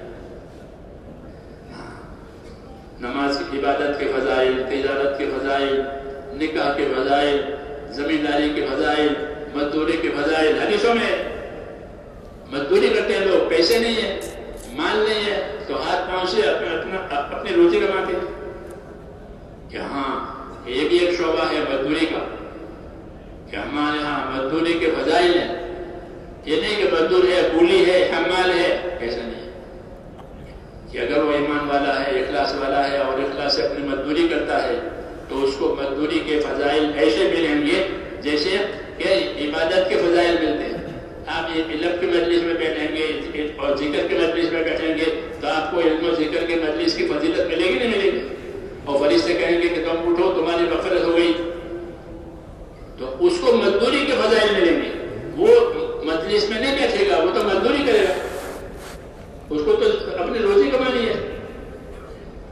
نماز کی عبادت کے فضائل، تجارت کے فضائل، نکاح کے فضائل، زمینداری کے فضائل، مزدوری کے فضائل. حدیثوں میں مزدوری کرتے ہیں لوگ، پیسے نہیں ہے، مال نہیں ہے تو ہاتھ پاؤں سے اپنی روزی کماتے ہیں. کہ ہاں یہ بھی ایک شعبہ ہے مزدوری کا، کہ ہمارے ہاں مزدوری کے فضائل ہیں. یہ نہیں کہ مزدور ہے، کولی ہے، حمال ہے، ایسا نہیں ہے. کہ اگر وہ ایمان والا ہے، اخلاص والا ہے اور اخلاص سے اپنی مزدوری کرتا ہے تو اس کو مزدوری کے فضائل ایسے ملیں گے جیسے کہ عبادت کے فضائل ملتے ہیں. آپ یہ علم کی مجلس میں بیٹھیں گے اور ذکر کی مجلس میں بیٹھیں گے تو آپ کو علم و ذکر کی مجلس کی فضیلت ملے گی نہیں ملے گی؟ اور فرشتے کہیں گے کہ تم اٹھو تمہاری مغفرت ہو گئی، تو اس کو مزدوری کے فضائل ملیں گے. وہ مجلس میں نہیں بیٹھے گا، وہ تو مزدوری کرے گا، اس کو تو اپنی روزی کمانی ہے.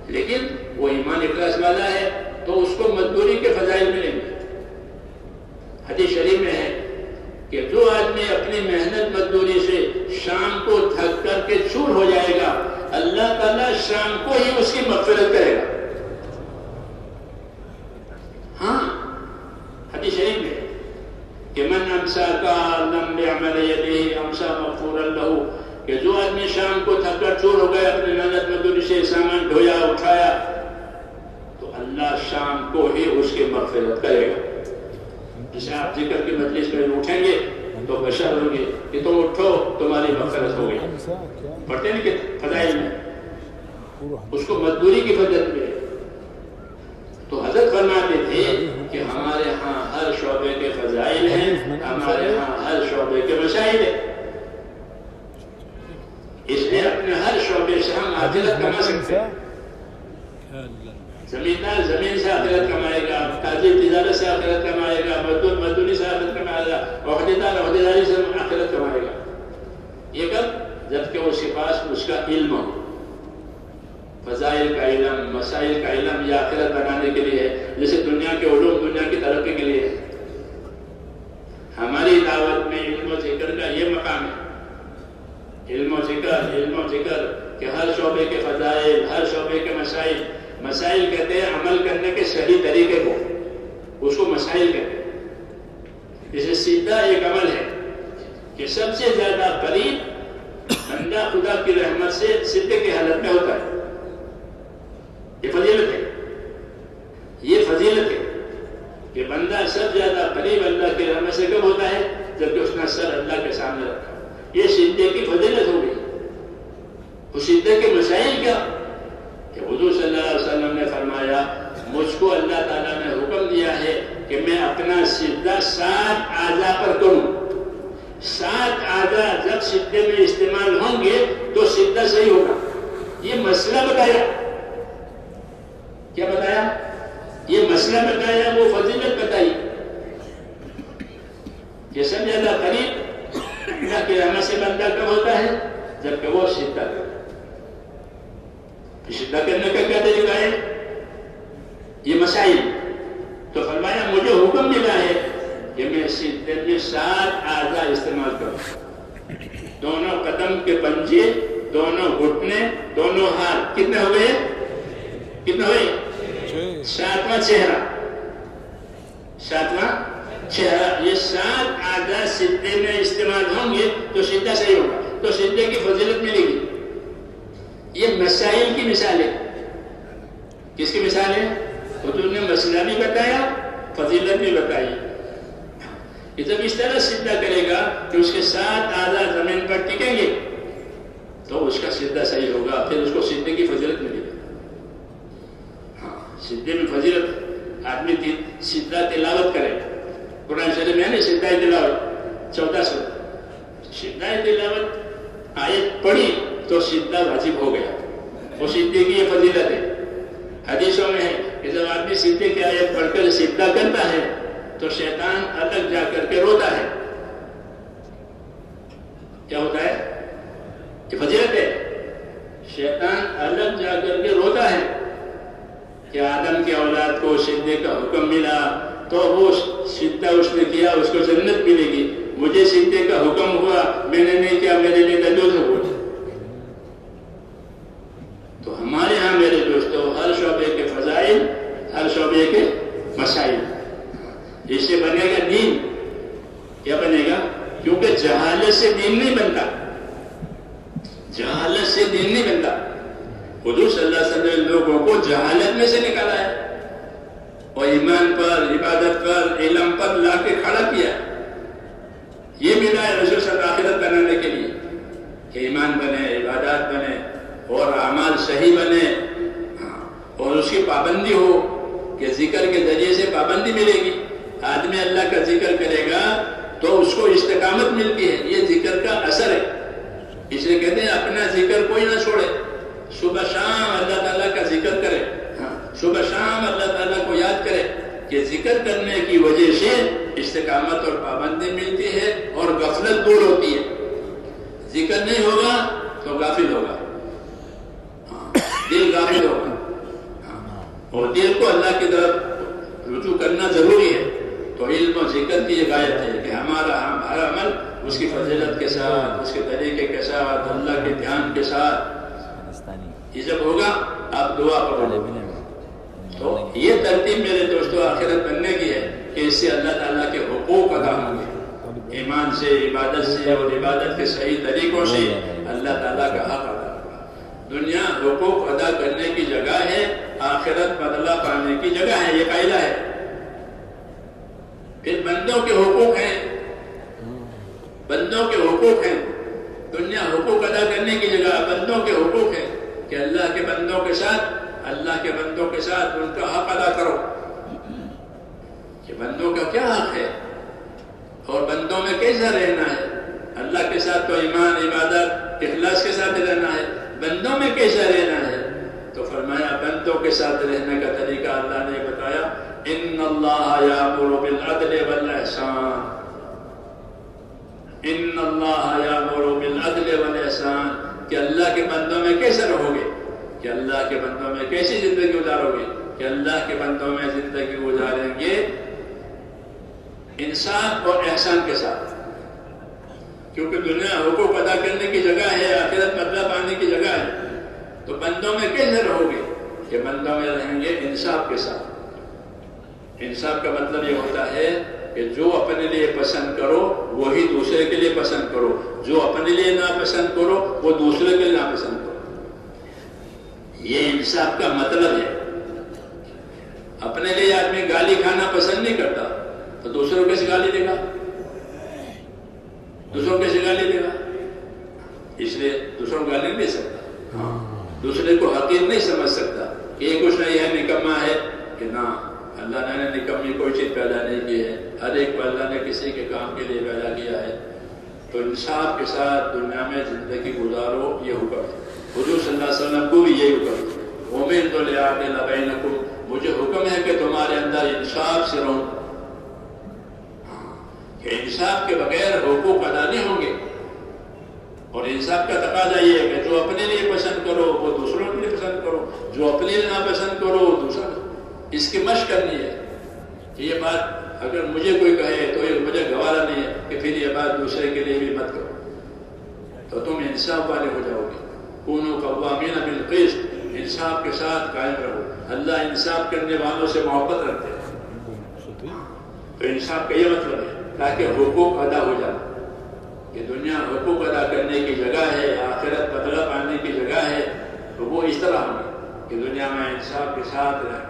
لیکن وہ ایمان اخلاص والا ہے تو اس کو مزدوری کے فضائل ملیں گے. حدیث شریف میں ہے کہ جو آدمی اپنی محنت مزدوری سے شام کو تھک کر کے چور ہو جائے گا، اللہ تعالیٰ شام کو ہی اس کی مغفرت کرے گا. ہاں حدیث شریف میں کہ من امسا کا لم بعمل یدہ امسا مغفورا لہ، کہ جو آدمی شام کو تھک کر چور ہو گیا، اپنی محنت مزدوری سے سامان ڈھویا اٹھایا، تو اللہ شام کو ہی اس کی مغفرت کرے گا. جیسے آپ ذکر کی مجلس میں اٹھیں گے تو بشر ہوں گے کہ تم اٹھو تمہاری مغفرت ہو گئی. پڑھتے ہیں کہ فضائل میں اس کو مزدوری کی فضیلت ملے. تو حضرت فرماتے تھے کہ ہمارے ہاں ہر شعبے کے فضائل ہیں، ہمارے ہاں ہر شعبے کے مسائل ہیں. اس لیے اپنے ہر شعبے سے ہم آخرت کما سکتے ہیں. زمیندار زمین سے آخرت کمائے گا، تاجر تجارت سے آخرت کمائے گا، مزدور مزدوری سے آخرت کمائے گا، عہدیدار عہدیداری سے آخرت کمائے گا. یہ کب؟ جبکہ اس کے پاس اس کا علم ہو. فضائل کا علم، مسائل کا علم یہ آخرت بنانے کے لیے ہے. جیسے دنیا کے علوم دنیا کی ترقی کے لیے ہے. ہماری دعوت میں علم و ذکر کا یہ مقام ہے. علم و ذکر کہ ہر شعبے کے فضائل، ہر شعبے کے مسائل. مسائل کہتے ہیں عمل کرنے کے صحیح طریقے کو، اس کو مسائل کہتے ہیں. جیسے سیدھا ایک عمل ہے کہ سب سے زیادہ قریب بندہ خدا کی رحمت سے سیدھے کی حالت میں ہوتا ہے. بتایا. کیا بتایا؟ یہ مسئلہ بتایا، وہ فضیلت بتائی. یہ سب زیادہ قریب اللہ کی رحمت سے بندہ کب ہوتا ہے؟ جبکہ وہ سجدہ کرتا ہے. سجدہ کرنے کا کیا طریقہ ہے؟ یہ مسائل. تو فرمایا مجھے حکم ملا ہے کہ میں سجدے میں 7 اعضاء استعمال کروں. دونوں قدم کے پنجے، دونوں گھٹنے، دونوں ہاتھ. کتنے ہوئے؟ کتنے ہوئے؟ 7واں چہرہ. 7واں چہرہ. یہ 7 اعضاء سجدے میں استعمال ہوں گے تو سجدہ صحیح ہوگا، تو سجدے کی فضیلت ملے گی. یہ مسائل کی مثال ہے. کس کی مثال ہے؟ حضور نے مسئلہ بھی بتایا، فضیلت بھی بتائی. کہ جب اس طرح سجدہ کرے گا کہ اس کے 7 اعضاء زمین پر ٹکیں گے تو اس کا سجدہ صحیح ہوگا، پھر اس کو سجدے کی فضیلت ملے گی. ہاں، سجدے میں فضیلت. آدمی سجدہ تلاوت کرے. قرآن شریف میں نے سجدہ تلاوت 14 سورہ. سجدہ تلاوت آیت پڑھی تو سجدہ واجب ہو گیا. وہ سجدے کی یہ فضیلت ہے. حدیثوں میں ہے کہ جب آدمی سجدے کی آیت پڑھ کر سجدہ کرتا ہے تو شیطان الگ جا کر کے روتا ہے. کیا ہوتا ہے؟ یہ فضیلت ہے. شیطان الگ جا کر کے روتا ہے کہ آدم کی اولاد کو سجدے کا حکم ملا تو وہ سجدہ اس نے کیا، اس کو جنت ملے گی. مجھے سجدے کا حکم ہوا، میں نے نہیں کیا، میرے لیے دلوز ہو گئی. تو ہمارے ہاں میرے دوستوں ہر شعبے کے فضائل، ہر شعبے کے مسائل. اس سے بنے گا دین. کیا بنے گا؟ کیونکہ جہالت سے دین نہیں بنتا. جہالت سے دین نہیں بنتا. حضور صلی اللہ علیہ وسلم نے لوگوں کو جہالت میں سے نکالا ہے اور ایمان پر، عبادت پر، علم پر لا کے کھڑا کیا. یہ ملا ہے رسول صلی اللہ علیہ وسلم آخرت بنانے کے لیے کہ ایمان بنے، عبادات بنے اور اعمال صحیح بنے. اور اس کی پابندی ہو کہ ذکر کے ذریعے سے پابندی ملے گی. آدمی اللہ کا ذکر کرے گا تو اس کو استقامت ملتی ہے. یہ ذکر کا اثر ہے. اس لیے کہتے ہیں اپنا ذکر کوئی نہ چھوڑے. صبح شام اللہ تعالیٰ کا ذکر کرے. صبح شام اللہ تعالیٰ کو یاد کرے کہ ذکر کرنے کی وجہ سے استقامت اور پابندی ملتی ہے اور غفلت دور ہوتی ہے. ذکر نہیں ہوگا تو غافل ہوگا. دل غافل ہوگا. اور دل کو اللہ کی طرف رجوع کرنا ضروری ہے. تو علم و ذکر کی یہ غایت ہے کہ ہمارا ہر عمل اس کی فضیلت کے ساتھ، اس کے طریقے کے ساتھ، اللہ کے دھیان کے ساتھ یہ جب ہوگا آپ دعا پڑھو. تو یہ ترتیب میرے دوستوں آخرت بننے کی ہے کہ اس سے اللہ تعالیٰ کے حقوق ادا ہوں گے. ایمان سے، عبادت سے اور عبادت کے صحیح طریقوں سے اللہ تعالیٰ کا حق ادا ہوگا. دنیا حقوق ادا کرنے کی جگہ ہے، آخرت بدلہ پانے کی جگہ ہے. یہ قاعدہ ہے. پھر بندوں کے حقوق ہیں. بندوں کے حقوق ہیں. دنیا حقوق ادا کرنے کی جگہ بندوں کے حقوق ہیں کہ اللہ کے بندوں کے ساتھ ان کا حق ادا کرو. کہ بندوں کا کیا حق ہے اور بندوں میں کیسا رہنا ہے. اللہ کے ساتھ تو ایمان، عبادت، اخلاص کے ساتھ رہنا ہے. بندوں میں کیسا رہنا ہے تو فرمایا بندوں کے ساتھ رہنے کا طریقہ اللہ نے بتایا. ان اللہ یامر بالعدل والاحسان. ان اللہ یامر بالعدل والاحسان. کہ اللہ کے بندوں میں کیسے رہو گے، کہ اللہ کے بندوں میں کیسی زندگی گزارو گے، کہ اللہ کے بندوں میں زندگی گزاریں گے انصاف اور احسان کے ساتھ. کیونکہ دنیا حقوق ادا کرنے کی جگہ ہے، آخرت بدلہ پانے کی جگہ ہے. تو بندوں میں کیسے رہو گے کہ بندوں میں رہیں گے انصاف کے ساتھ. انصاف کا مطلب یہ ہوتا ہے کہ جو اپنے لیے پسند کرو وہی دوسرے کے لیے پسند کرو. جو اپنے لیے ناپسند کرو وہ دوسرے کے لیے ناپسند کرو. یہ انصاف کا مطلب ہے. اپنے لیے آدمی گالی کھانا پسند نہیں کرتا تو دوسروں کیسے گالی دے گا؟ دوسروں کیسے گالی دے گا؟ اس لیے دوسروں کو گالی نہیں دے سکتا. دوسرے کو حقیر نہیں سمجھ سکتا کہ یہ کچھ نہیں ہے، نکما ہے. کہ نہ، اللہ نے نکمی کوئی چیز پیدا نہیں کی ہے. ہر ایک کو اللہ نے کسی کے کام کے لیے پیدا کیا ہے. تو انصاف کے ساتھ دنیا میں زندگی گزارو، یہ حکم ہے. حضور صلی اللہ علیہ وسلم کو بھی یہی حکم، اُمِرْتُ لِأَعْدِلَ بَيْنَكُمْ، مجھے حکم ہے کہ تمہارے اندر انصاف سے رہوں، کہ انصاف کے بغیر حقوق ادا نہیں ہوں گے۔ اور انصاف کا تقاضا یہ ہے کہ جو اپنے لیے پسند کرو وہ دوسروں کے لیے پسند کرو، جو اپنے لیے ناپسند کرو وہ دوسرا، اس کی مشق کرنی ہے کہ یہ بات اگر مجھے کوئی کہے تو یہ مجھے گوارا نہیں ہے کہ پھر یہ بات دوسرے کے لیے بھی مت کرو، تو تم انصاف والے ہو جاؤ گے۔ کونوا قوامین بالقسط، انصاف کے ساتھ قائم رہو۔ اللہ انصاف کرنے والوں سے محبت رکھتے ہیں، تو انصاف کا یہ مطلب ہے تاکہ حقوق ادا ہو جائے، کہ دنیا حقوق ادا کرنے کی جگہ ہے، آخرت بدلہ پانے کی جگہ ہے، تو وہ اس طرح ہوگی کہ دنیا میں انصاف کے ساتھ رہے،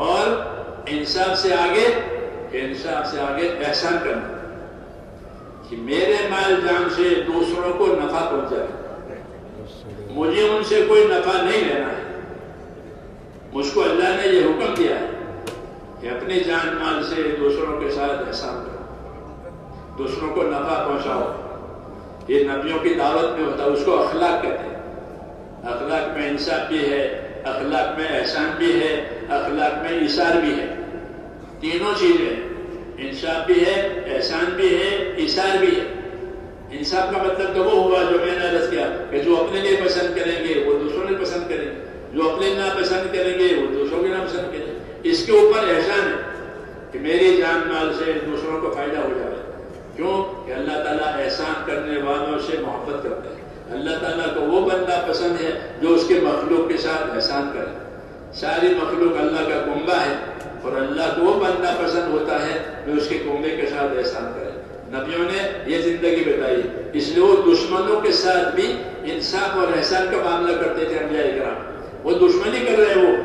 اور انصاف سے آگے احسان کرنا، کہ میرے مال جان سے دوسروں کو نفع پہنچائے، مجھے ان سے کوئی نفع نہیں لینا ہے۔ مجھ کو اللہ نے یہ حکم دیا ہے کہ اپنی جان مال سے دوسروں کے ساتھ احسان کرو، دوسروں کو نفع پہنچاؤ۔ یہ نبیوں کی دعوت میں ہوتا ہے، اس کو اخلاق کہتے ہیں۔ اخلاق میں انصاف بھی ہے، اخلاق میں احسان بھی ہے، اخلاق میں ایثار بھی ہے، تینوں چیزیں، انصاف بھی ہے، احسان بھی ہے، ایثار بھی ہے۔ انصاف کا مطلب تو وہ ہوا جو میں نے عرض کیا کہ جو اپنے لیے پسند کریں گے وہ دوسروں نے پسند کریں گے، جو اپنے ناپسند کریں گے وہ دوسروں کے ناپسند کریں گے۔ اس کے اوپر احسان ہے کہ میری جان مال سے دوسروں کو فائدہ ہو جائے۔ کیوں کہ اللہ تعالیٰ احسان کرنے والوں سے محبت کرتے ہیں۔ اللہ تعالیٰ کو وہ بندہ پسند ہے جو اس کے مخلوق کے ساتھ احسان کرے۔ ساری مخلوق اللہ کا کنبہ ہے، اور اللہ کو وہ بندہ پسند ہوتا ہے جو اس کے کنبے کے ساتھ احسان کرے۔ نبیوں نے یہ زندگی بتائی، اس لیے وہ دشمنوں کے ساتھ بھی انصاف اور احسان کا معاملہ کرتے تھے۔ انبیاء کرام وہ دشمنی کر رہے ہیں،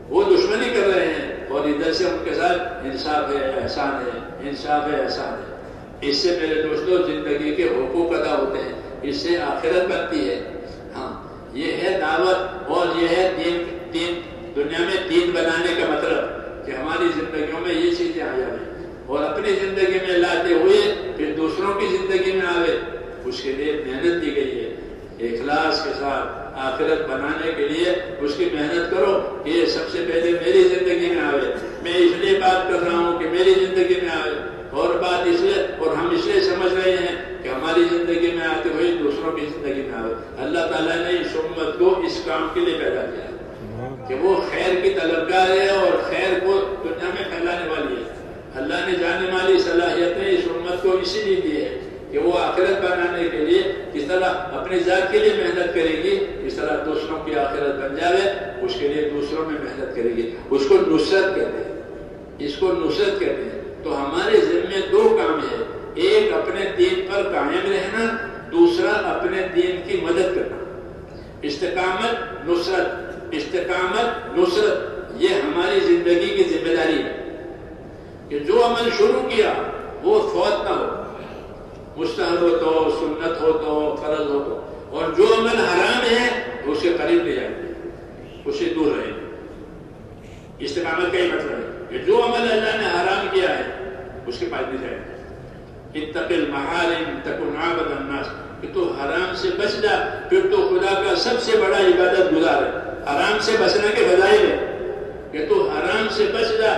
وہ دشمنی کر رہے ہیں، اور ادھر سے ان کے ساتھ انصاف ہے، احسان ہے، انصاف ہے، احسان ہے۔ اس سے میرے دوستوں زندگی کے حقوق ادا ہوتے ہیں، اس سے آخرت بنتی ہے۔ ہاں، یہ ہے دعوت، اور یہ ہے دین دنیا میں دین بنانے کا مطلب کہ ہماری زندگیوں میں یہ چیزیں آ جائیں، اور اپنی زندگی میں لاتے ہوئے پھر دوسروں کی زندگی میں آوے۔ اس کے لیے محنت دی گئی ہے، اخلاص کے ساتھ آخرت بنانے کے لیے اس کی محنت کرو کہ یہ سب سے پہلے میری زندگی میں آوے۔ میں اس لیے بات کر رہا ہوں کہ میری زندگی میں آوے، اور بات اس لیے، اور ہم اس لیے سمجھ رہے ہیں کہ ہماری زندگی میں آتے ہوئے دوسروں کی زندگی میں آوے۔ اللہ تعالیٰ نے اس امت کو اس کام کے لیے پیدا کیا ہے کہ وہ خیر کی طلبگار ہے، اور خیر کو دنیا میں پھیلانے والی ہے۔ اللہ نے جانے والی صلاحیتیں اس امت کو اسی لیے دی ہے کہ وہ آخرت بنانے کے لیے جس طرح اپنی ذات کے لیے محنت کرے گی، اس طرح دوسروں کی آخرت بن جاوے، اس کے لیے دوسروں میں محنت کرے گی۔ اس کو نصرت کہتے ہیں، اس کو نصرت کہتے ہیں۔ تو ہمارے ذمے دو کام ہے، ایک اپنے دین پر قائم رہنا، دوسرا اپنے دین کی مدد کرنا۔ استقامت نصرت، استقامت نصرت، یہ ہماری زندگی کی ذمہ داری ہے کہ جو عمل شروع کیا وہ فوت نہ ہو، مستحب ہو تو، سنت ہو تو، فرض ہو تو، اور جو عمل حرام ہے اس کے قریب لے جائیں، اس سے دور رہیں۔ استقامت کا ہی مطلب ہے کہ جو عمل اللہ نے حرام کیا ہے اس کے پاس نہیں جائیں۔ اتق المحارم تکن عبد الناس، کہ تو حرام سے بچ جا، پھر تو خدا کا سب سے بڑا عبادت گزار ہے۔ حرام سے بچنے کے فضائل ہے کہ تو حرام سے بچ جا،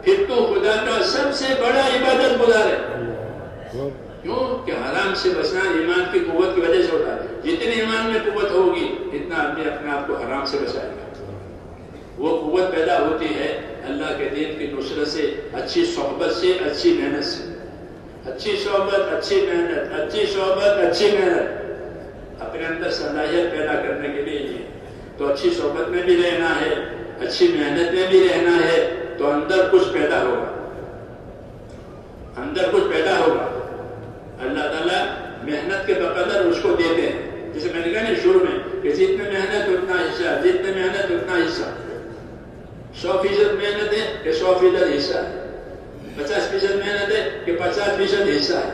پھر تو خدا کا سب سے بڑا عبادت گزار ہے۔ کیوں کہ حرام سے بچنا ایمان کی قوت کی وجہ سے ہوتا ہے۔ جتنی ایمان میں قوت ہوگی اتنا آدمی اپنے آپ کو حرام سے بچائے گا۔ وہ قوت پیدا ہوتی ہے اللہ کے دین کی نصرت سے، اچھی صحبت سے، اچھی محنت سے۔ اچھی صحبت، اچھی محنت، اچھی صحبت، اچھی محنت، اپنے اندر صلاحیت پیدا کرنے کے لیے یہ تو اچھی صحبت میں بھی رہنا ہے، اچھی محنت میں بھی رہنا ہے، تو اندر کچھ پیدا ہوگا، اندر کچھ پیدا ہوگا۔ اللہ تعالیٰ محنت کے بقدر اس کو دیتے ہیں، جیسے میں نے کہا نا شروع میں کہ جتنے محنت اتنا حصہ، جتنے محنت اتنا حصہ۔ 100% محنت ہے کہ 100% حصہ ہے، 50% محنت ہے کہ 50% حصہ ہے۔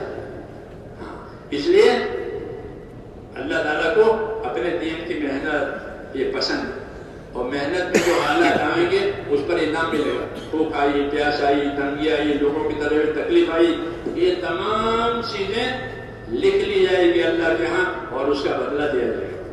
اس لیے اللہ تعالیٰ کو اپنے دین کی محنت یہ پسند ہے، اور محنت میں جو حالات آئیں گے اس پر انعام ملے گا۔ بھوک آئی، پیاس آئی، تنگی آئی، لوگوں کی طرف تکلیف آئی، یہ تمام چیزیں لکھ لی جائے گی اللہ کے ہاں، اور اس کا بدلہ دیا جائے گا۔